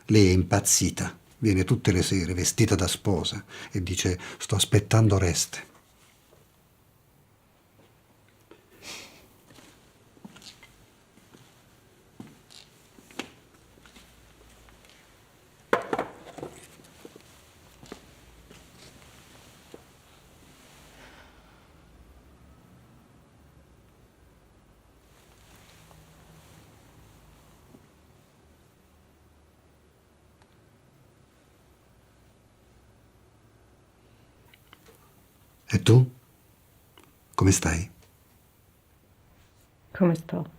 Lei è impazzita. Viene tutte le sere vestita da sposa e dice: sto aspettando Oreste. E tu? Come stai? Come sto?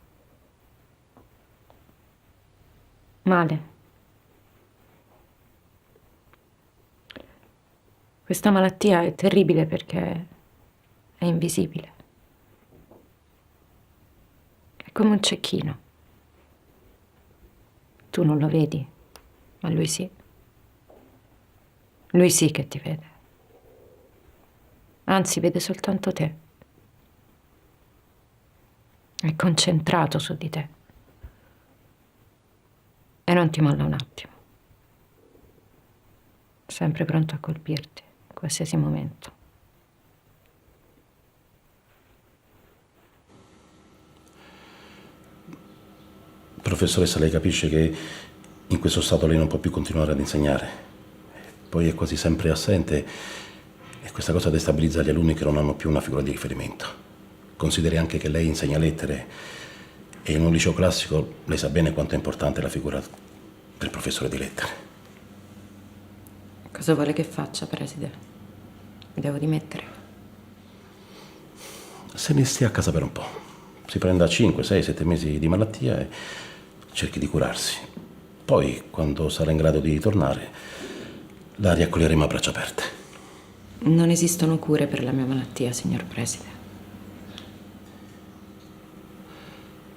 Male. Questa malattia è terribile perché è invisibile. È come un cecchino. Tu non lo vedi, ma lui sì. Lui sì che ti vede. Anzi, vede soltanto te. È concentrato su di te. E non ti molla un attimo. Sempre pronto a colpirti, in qualsiasi momento. Professoressa, lei capisce che in questo stato lei non può più continuare ad insegnare. Poi è quasi sempre assente. E questa cosa destabilizza gli alunni che non hanno più una figura di riferimento. Consideri anche che lei insegna lettere e in un liceo classico lei sa bene quanto è importante la figura del professore di lettere. Cosa vuole che faccia, preside? Mi devo dimettere? Se ne stia a casa per un po'. Si prenda 5, 6, 7 mesi di malattia e cerchi di curarsi. Poi, quando sarà in grado di tornare, la riaccoglieremo a braccia aperte. Non esistono cure per la mia malattia, signor preside.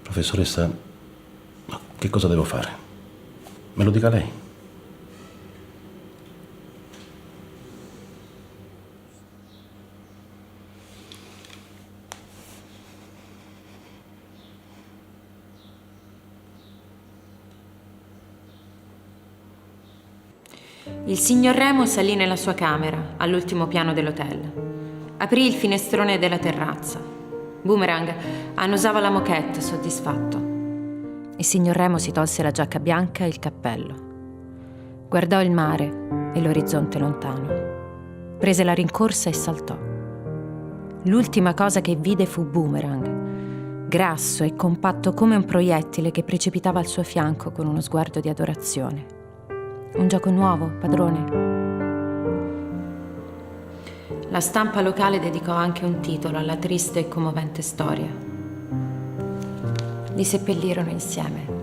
Professoressa, ma che cosa devo fare? Me lo dica lei. Il signor Remo salì nella sua camera, all'ultimo piano dell'hotel. Aprì il finestrone della terrazza. Boomerang annusava la moquette, soddisfatto. Il signor Remo si tolse la giacca bianca e il cappello. Guardò il mare e l'orizzonte lontano. Prese la rincorsa e saltò. L'ultima cosa che vide fu Boomerang, grasso e compatto come un proiettile che precipitava al suo fianco con uno sguardo di adorazione. Un gioco nuovo, padrone. La stampa locale dedicò anche un titolo alla triste e commovente storia. Li seppellirono insieme.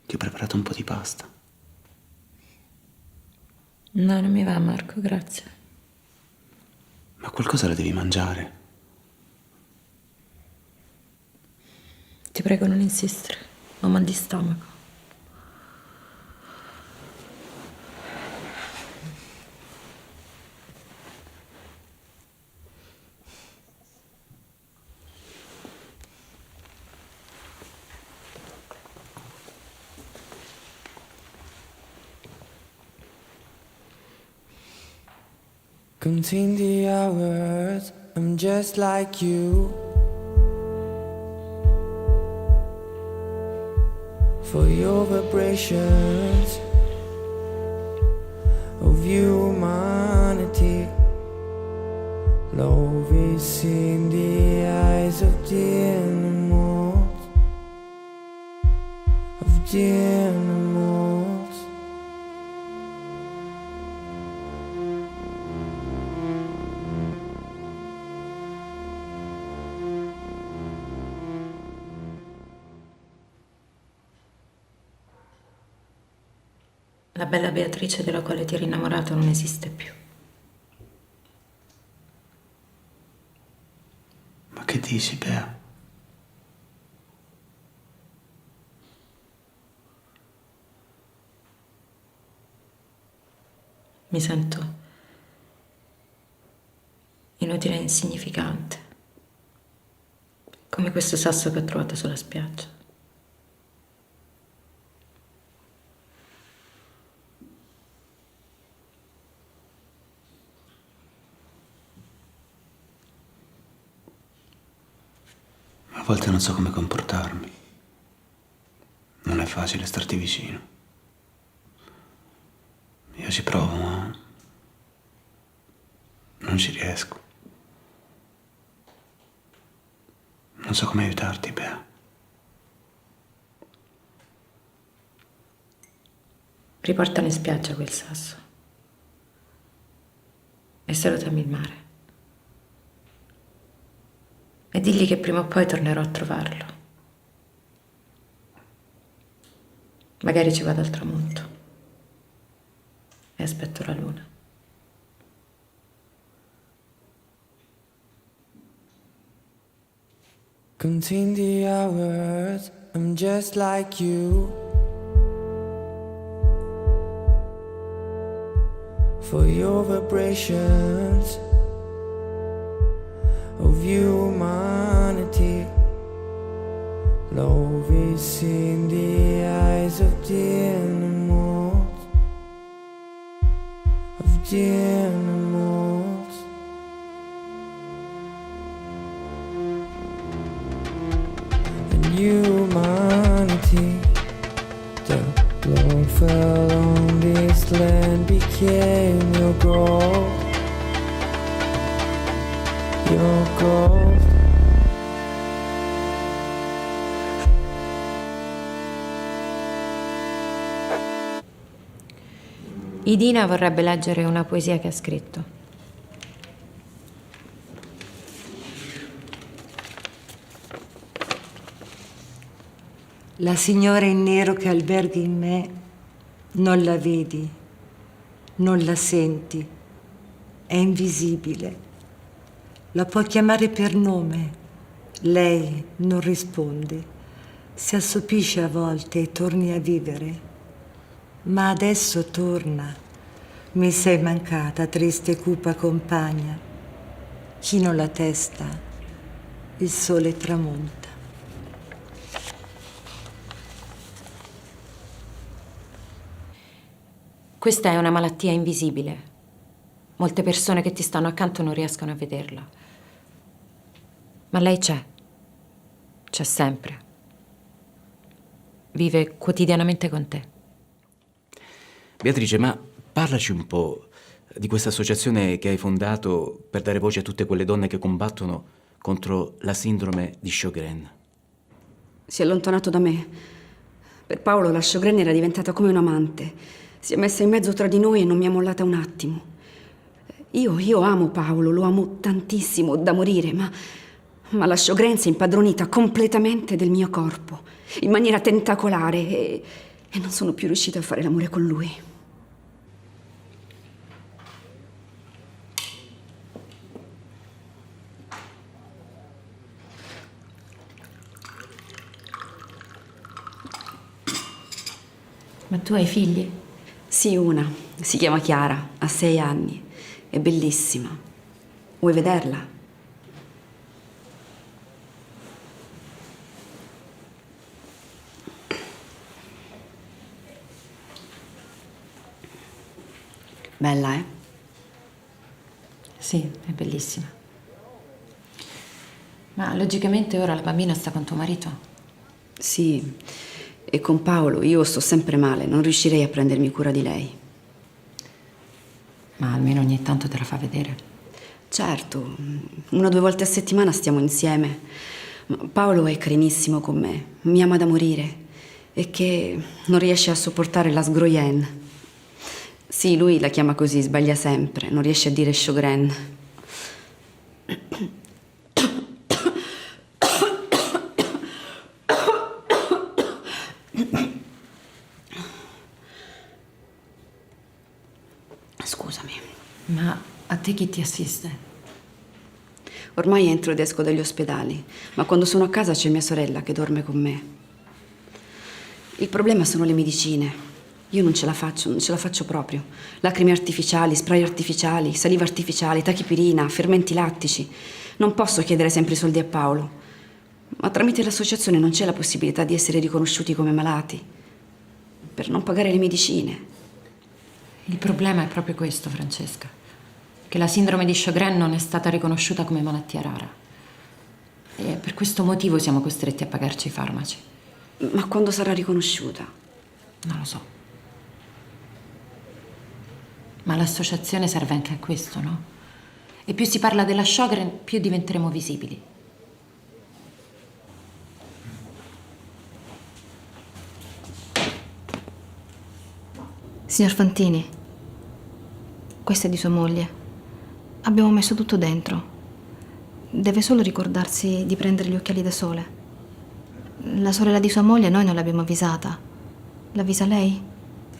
Ti ho preparato un po' di pasta. No, non mi va, Marco, grazie. Ma qualcosa la devi mangiare. Ti prego, non insistere. Ho mal di stomaco. Counting the hours, I'm just like you. For your vibrations of humanity, love is in the eyes of the animals, of the animals. La bella Beatrice della quale ti eri innamorato non esiste più. Ma che dici, Bea? Mi sento inutile e insignificante, come questo sasso che ho trovato sulla spiaggia. A volte non so come comportarmi. Non è facile starti vicino. Io ci provo, ma non ci riesco. Non so come aiutarti, Bea. Riportalo in spiaggia quel sasso e salutami il mare. E digli che prima o poi tornerò a trovarlo. Magari ci vado al tramonto e aspetto la luna. Counting the hours, I'm just like you. For your vibrations of humanity, love is in the eyes of the animals, of the animals. And humanity, the Lord fell on this land, became your gold, your gold. Idina vorrebbe leggere una poesia che ha scritto. La signora in nero che alberghi in me, non la vedi, non la senti, è invisibile. La puoi chiamare per nome, lei non risponde, si assopisce a volte e torni a vivere. Ma adesso torna, mi sei mancata, triste e cupa compagna. Chino la testa, il sole tramonta. Questa è una malattia invisibile. Molte persone che ti stanno accanto non riescono a vederla. Ma lei c'è sempre. Vive quotidianamente con te. Beatrice, ma parlaci un po' di questa associazione che hai fondato per dare voce a tutte quelle donne che combattono contro la sindrome di Sjögren. Si è allontanato da me. Per Paolo la Sjögren era diventata come un amante. Si è messa in mezzo tra di noi e non mi ha mollata un attimo. Io amo Paolo, lo amo tantissimo, da morire, ma la Sjögren si è impadronita completamente del mio corpo, in maniera tentacolare, e non sono più riuscita a fare l'amore con lui. Ma tu hai figli? Sì, una. Si chiama Chiara, ha 6 anni. È bellissima. Vuoi vederla? Bella, eh? Sì, è bellissima. Ma logicamente ora la bambina sta con tuo marito? Sì, e con Paolo io sto sempre male, non riuscirei a prendermi cura di lei. Ma almeno ogni tanto te la fa vedere. Certo, 1 o 2 volte a settimana stiamo insieme. Paolo è carinissimo con me, mi ama da morire e che non riesce a sopportare la sgroyen. Sì, lui la chiama così, sbaglia sempre, non riesce a dire Sjogren. Scusami. Ma a te chi ti assiste? Ormai entro ed esco dagli ospedali, ma quando sono a casa c'è mia sorella che dorme con me. Il problema sono le medicine. Io non ce la faccio proprio. Lacrime artificiali, spray artificiali, saliva artificiale, tachipirina, fermenti lattici. Non posso chiedere sempre i soldi a Paolo, ma tramite l'associazione non c'è la possibilità di essere riconosciuti come malati, per non pagare le medicine. Il problema è proprio questo, Francesca, che la sindrome di Sjogren non è stata riconosciuta come malattia rara. E per questo motivo siamo costretti a pagarci i farmaci. Ma quando sarà riconosciuta? Non lo so. Ma l'associazione serve anche a questo, no? E più si parla della Sjogren, più diventeremo visibili. Signor Fantini, questa è di sua moglie. Abbiamo messo tutto dentro. Deve solo ricordarsi di prendere gli occhiali da sole. La sorella di sua moglie noi non l'abbiamo avvisata. L'avvisa lei?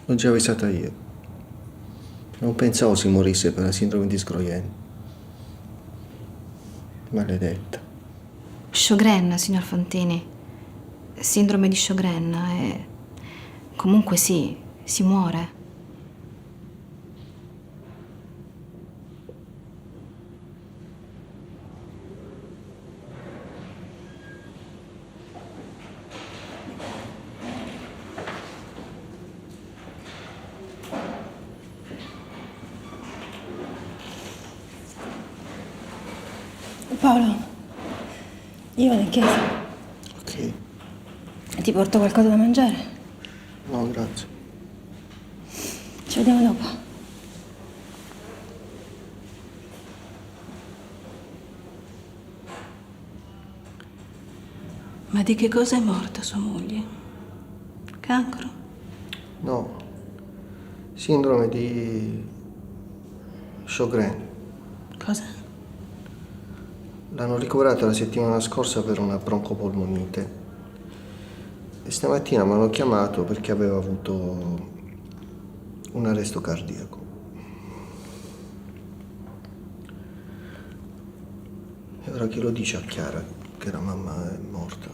L'ho già avvisata io. Non pensavo si morisse per la sindrome di Sgroyen. Maledetta. Sjogren, signor Fantini. Sindrome di Sjogren e... Comunque sì, si muore. Paolo, io vado in chiesa. Ok. E ti porto qualcosa da mangiare? No, grazie. Ci vediamo dopo. Ma di che cosa è morta sua moglie? Cancro? No. Sindrome di Sjogren. Cosa? L'hanno ricoverata la settimana scorsa per una broncopolmonite. E stamattina mi hanno chiamato perché aveva avuto un arresto cardiaco. E ora chi lo dice a Chiara che la mamma è morta?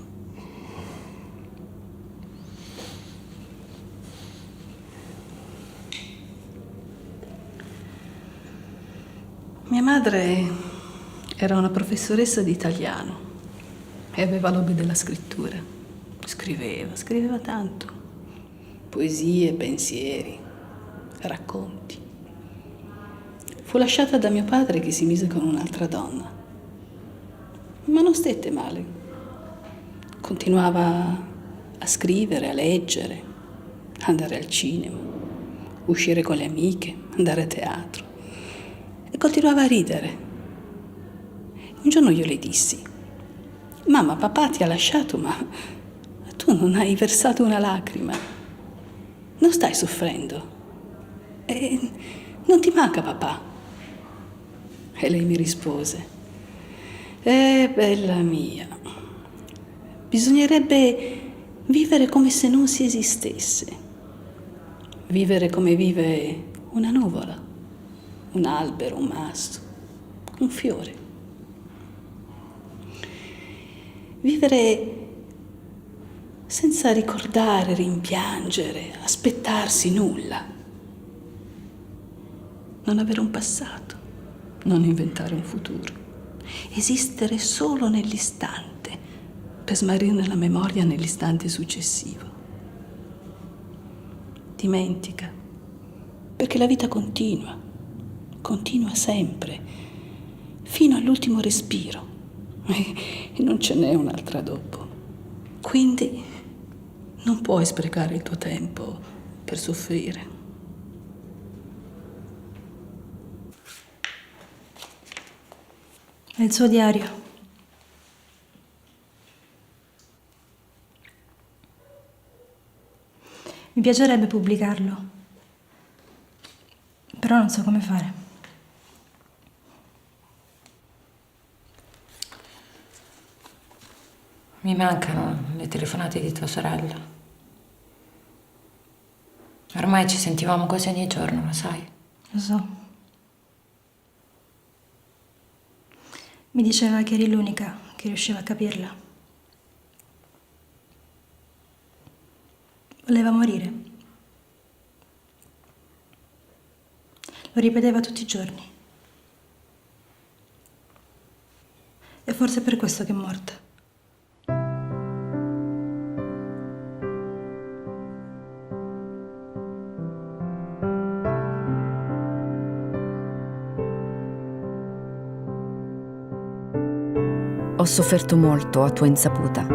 Mia madre era una professoressa di italiano e aveva l'hobby della scrittura. Scriveva tanto. Poesie, pensieri, racconti. Fu lasciata da mio padre che si mise con un'altra donna. Ma non stette male. Continuava a scrivere, a leggere, andare al cinema, uscire con le amiche, andare a teatro. E continuava a ridere. Un giorno io le dissi: mamma, papà ti ha lasciato, ma tu non hai versato una lacrima. Non stai soffrendo. E non ti manca papà? E lei mi rispose: bella mia, bisognerebbe vivere come se non si esistesse. Vivere come vive una nuvola, un albero, un mastro, un fiore. Vivere senza ricordare, rimpiangere, aspettarsi nulla. Non avere un passato, non inventare un futuro. Esistere solo nell'istante, per smarrire la memoria nell'istante successivo. Dimentica, perché la vita continua sempre. fino all'ultimo respiro. E non ce n'è un'altra dopo. Quindi non puoi sprecare il tuo tempo per soffrire. È il suo diario. Mi piacerebbe pubblicarlo, però non so come fare. Mi mancano le telefonate di tua sorella. Ormai ci sentivamo quasi ogni giorno, lo sai? Lo so. Mi diceva che eri l'unica che riusciva a capirla. Voleva morire. Lo ripeteva tutti i giorni. E forse è per questo che è morta. Ho sofferto molto a tua insaputa.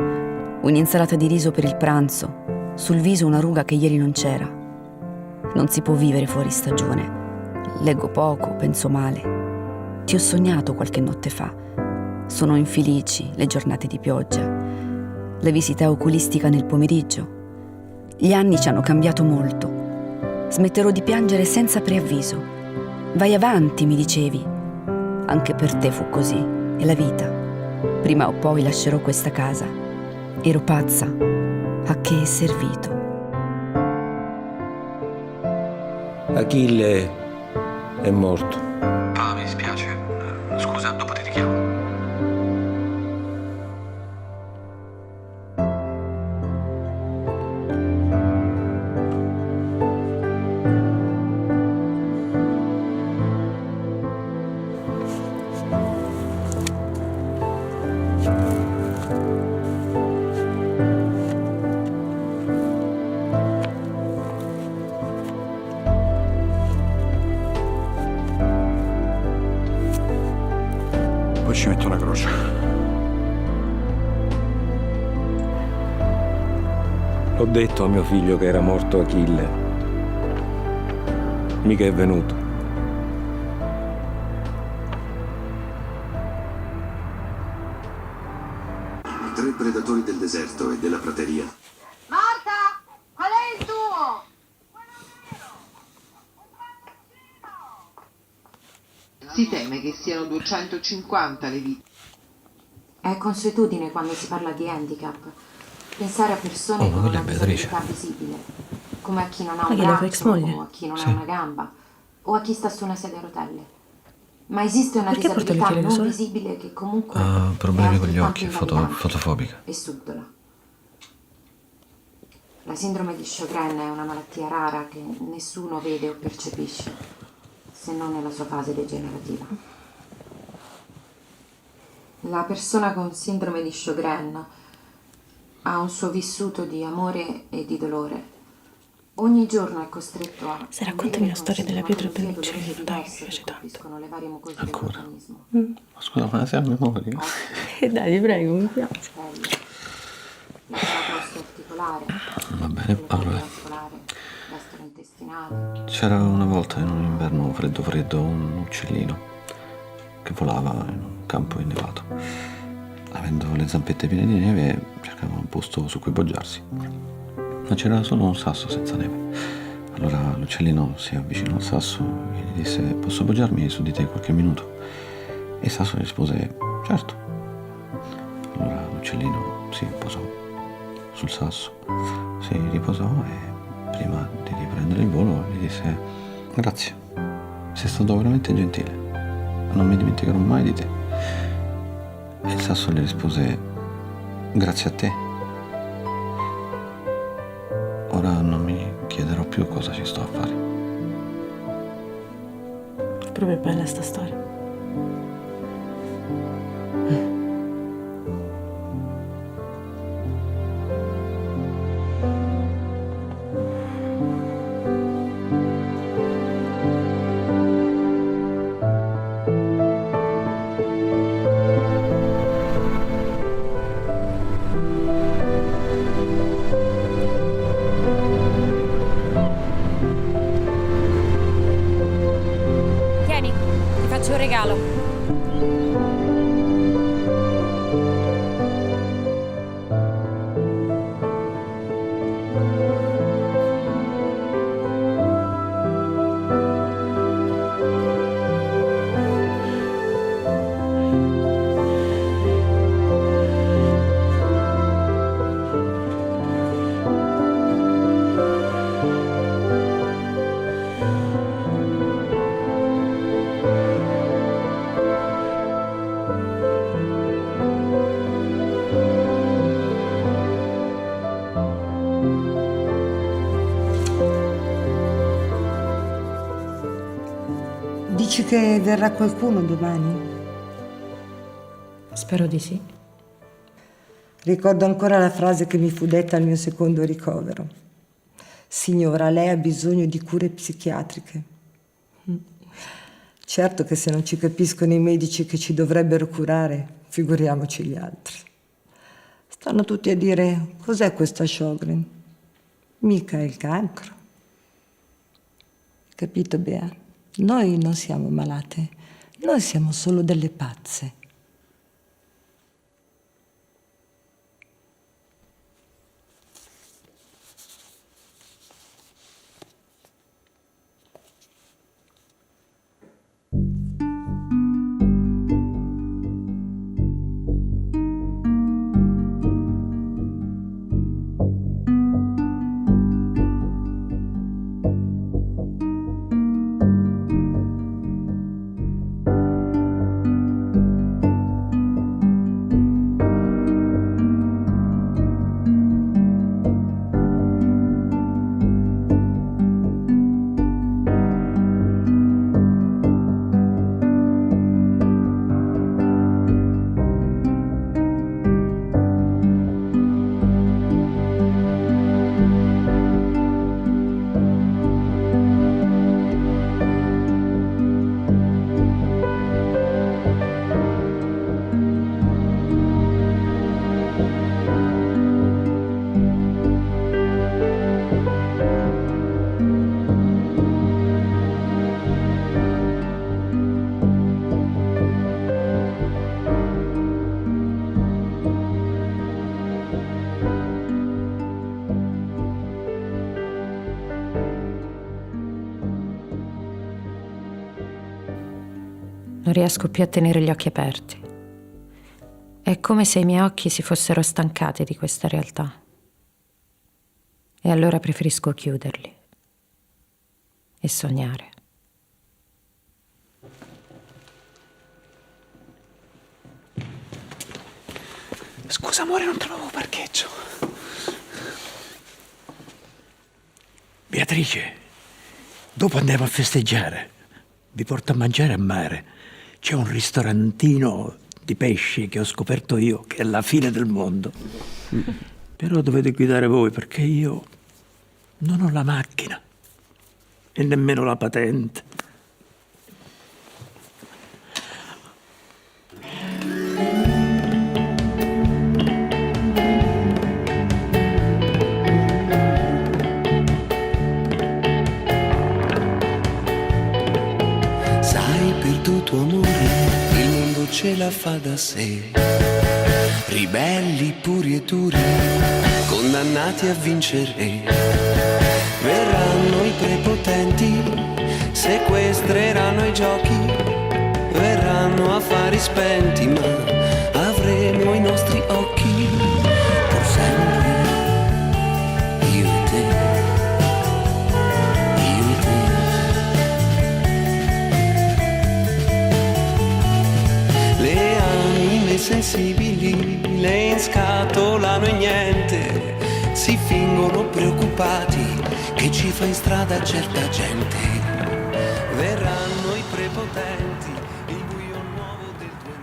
Un'insalata di riso per il pranzo, sul viso una ruga che ieri non c'era. Non si può vivere fuori stagione. Leggo poco, penso male. Ti ho sognato qualche notte fa. Sono infelici le giornate di pioggia, la visita oculistica nel pomeriggio. Gli anni ci hanno cambiato molto. Smetterò di piangere senza preavviso. Vai avanti, mi dicevi. Anche per te fu così, è la vita. Prima o poi lascerò questa casa. Ero pazza. A che è servito? Achille è morto. Ah, mi dispiace. Scusa, dopo ti richiamo. Poi ci metto una croce. Ho detto a mio figlio che era morto Achille. Mica è venuto. I 3 predatori del deserto e della prateria. Marta, qual è il tuo? Si teme che siano 250 le vittime. È consuetudine quando si parla di handicap pensare a persone Oh, ma con quella una è Beatrice. disabilità visibile, come a chi non ha Ma un che è la tua ex braccio moglie? o a chi non Sì. ha una gamba o a chi sta su una sedia a rotelle. Ma esiste una Perché porta le disabilità occhiaie da non sole? visibile che comunque Ha problemi con gli occhi, invalidante fotofobica. e subdola. La sindrome di Sjögren è una malattia rara che nessuno vede o percepisce, se non nella sua fase degenerativa. La persona con sindrome di Sjögren ha un suo vissuto di amore e di dolore. Ogni giorno è costretto a... Se raccontami la storia della pietra per l'uccellino, dai, mi piace tanto. Ancora? Ma scusa, ma sei a memoria? Dai, ti prego, mi piace. Va bene, allora. C'era una volta in un inverno freddo freddo un uccellino che volava in un campo innevato. Avendo le zampette piene di neve, cercava un posto su cui poggiarsi. Ma c'era solo un sasso senza neve. Allora l'uccellino si avvicinò al sasso e gli disse: posso poggiarmi su di te qualche minuto? E il sasso rispose: certo. Allora l'uccellino si posò sul sasso, si riposò e prima di riprendere il volo gli disse: grazie, sei stato veramente gentile, non mi dimenticherò mai di te. E il sasso le rispose: grazie a te. Ora non mi chiederò più cosa ci sto a fare. È proprio bella sta storia. dici che verrà qualcuno domani? Spero di sì. Ricordo ancora la frase che mi fu detta al mio secondo ricovero. Signora, lei ha bisogno di cure psichiatriche. Certo che se non ci capiscono i medici che ci dovrebbero curare, figuriamoci gli altri. Stanno tutti a dire, cos'è questa Sjögren? Mica è il cancro. Capito, Bea? Noi non siamo malate, noi siamo solo delle pazze. Non riesco più a tenere gli occhi aperti. È come se i miei occhi si fossero stancati di questa realtà. E allora preferisco chiuderli e sognare. Scusa amore, non trovavo parcheggio. Beatrice, dopo andiamo a festeggiare. Vi porto a mangiare a mare. C'è un ristorantino di pesci che ho scoperto io, che è la fine del mondo. Però dovete guidare voi, perché io non ho la macchina e nemmeno la patente. Perduto amore, il mondo ce la fa da sé. Ribelli puri e duri, condannati a vincere. Verranno i prepotenti, sequestreranno i giochi. Verranno affari spenti, ma avremo i nostri occhi. Per sempre, io e te. Io e te. Le anime sensibili le inscatolano e niente, si fingono preoccupati che ci fa in strada certa gente. Verranno i prepotenti, il buio nuovo del 2000.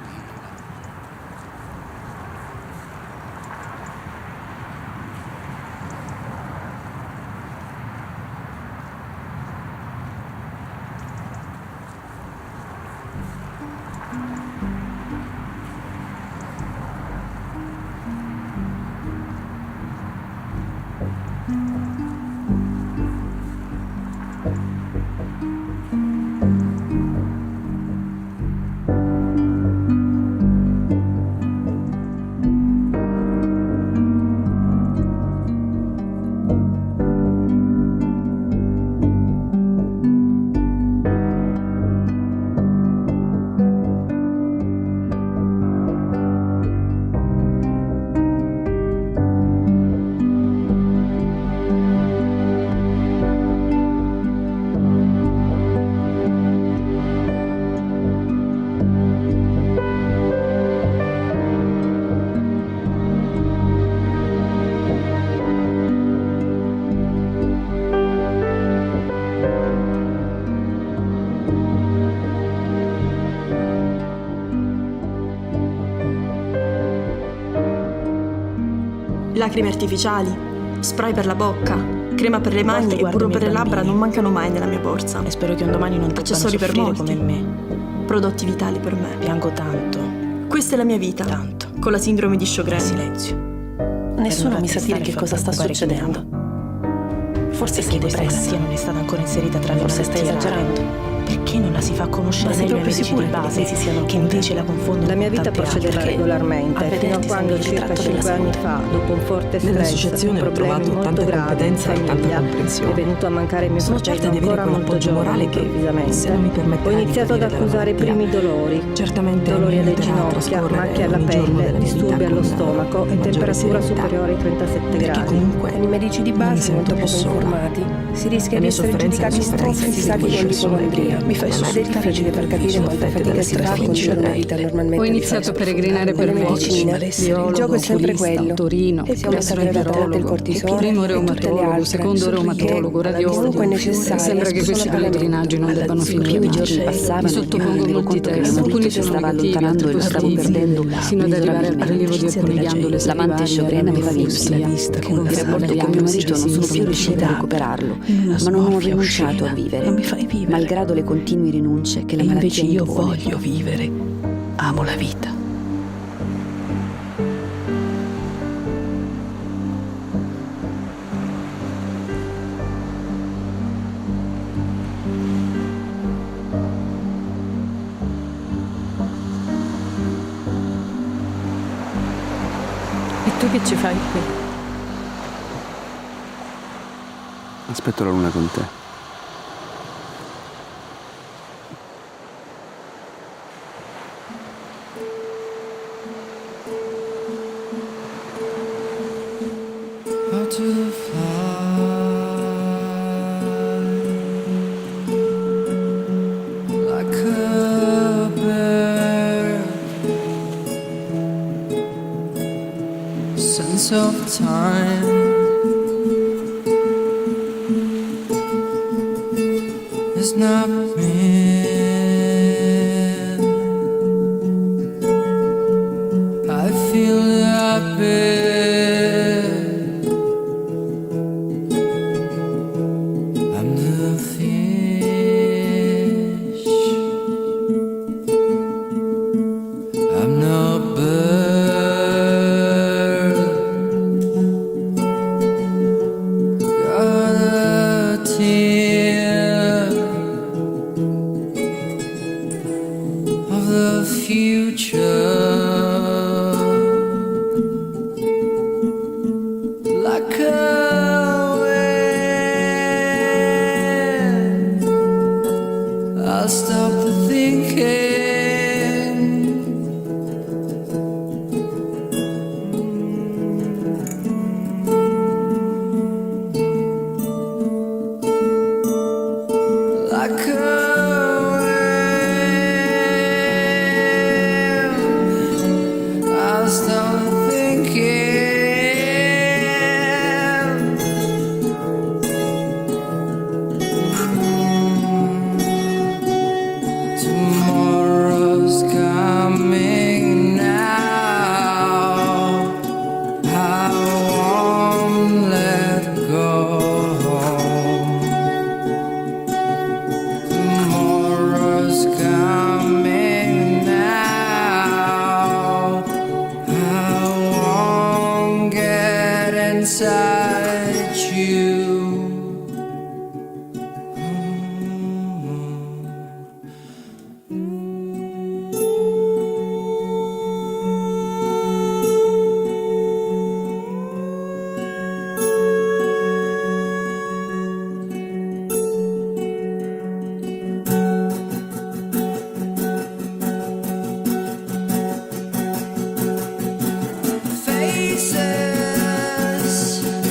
Lacrime artificiali, spray per la bocca, crema per le mani e burro per le labbra non mancano mai nella mia borsa. E spero che un domani non debbano accessori per soffrire molti, come me. prodotti vitali per me. Piango tanto. Questa è la mia vita, Tanto. con la sindrome di Sjögren. Silenzio. Nessuno mi sa dire che cosa sta succedendo. Forse sei depressa. Non è stata ancora inserita tra le Forse stai esagerando. Perché non la si fa conoscere meglio ai medici di base, che invece la confondono La mia con vita tante procedeva altre? regolarmente, fino a quando circa 5 anni fa, dopo un forte stress, problemi molto gravi in famiglia, è venuto a mancare mio fratello ancora molto giovane improvvisamente. Ho iniziato ad accusare i primi dolori, dolori alle ginocchia, macchie alla pelle, disturbi allo stomaco e temperatura superiore ai 37 gradi. Con i medici di base molto poco informati si rischia di essere giudicati troppo fissati con l'ipocondria. Mi fai ed è difficile per capire quanta fatica si fa a condurre una vita normalmente. Ho iniziato a peregrinare per medicina. Il gioco è sempre quello. Torino, siamo stati adattati al cortisone, primo reumatologo, secondo reumatologo, radiologo. È necessario. Sembra che questi pellegrinaggi non debbano finire. Più i giorni passavano, Mi sottopongo a molti test, alcuni sono stava negativi, allontanando e lo stavo altri perdendo sino ad arrivare al prelievo di alcune ghiandole L'amante Sjögren aveva vinto. Il rapporto con mio marito non sono più riuscita a recuperarlo, ma non ho rinunciato a vivere, malgrado le continue rinunce che la malattia Invece io impone. voglio vivere. Amo la vita. E tu che ci fai qui? Aspetto la luna con te. How to fly like a bird. Sense of time is not real. I feel happy. I'm the fish. I'm no bird. Got a tear of the future. Like a wind, I'll stop the thinking. Like a wind, I'll stop thinking. Tomorrow's coming now. I won't let go. Tomorrow's coming now. I won't get inside you. Faces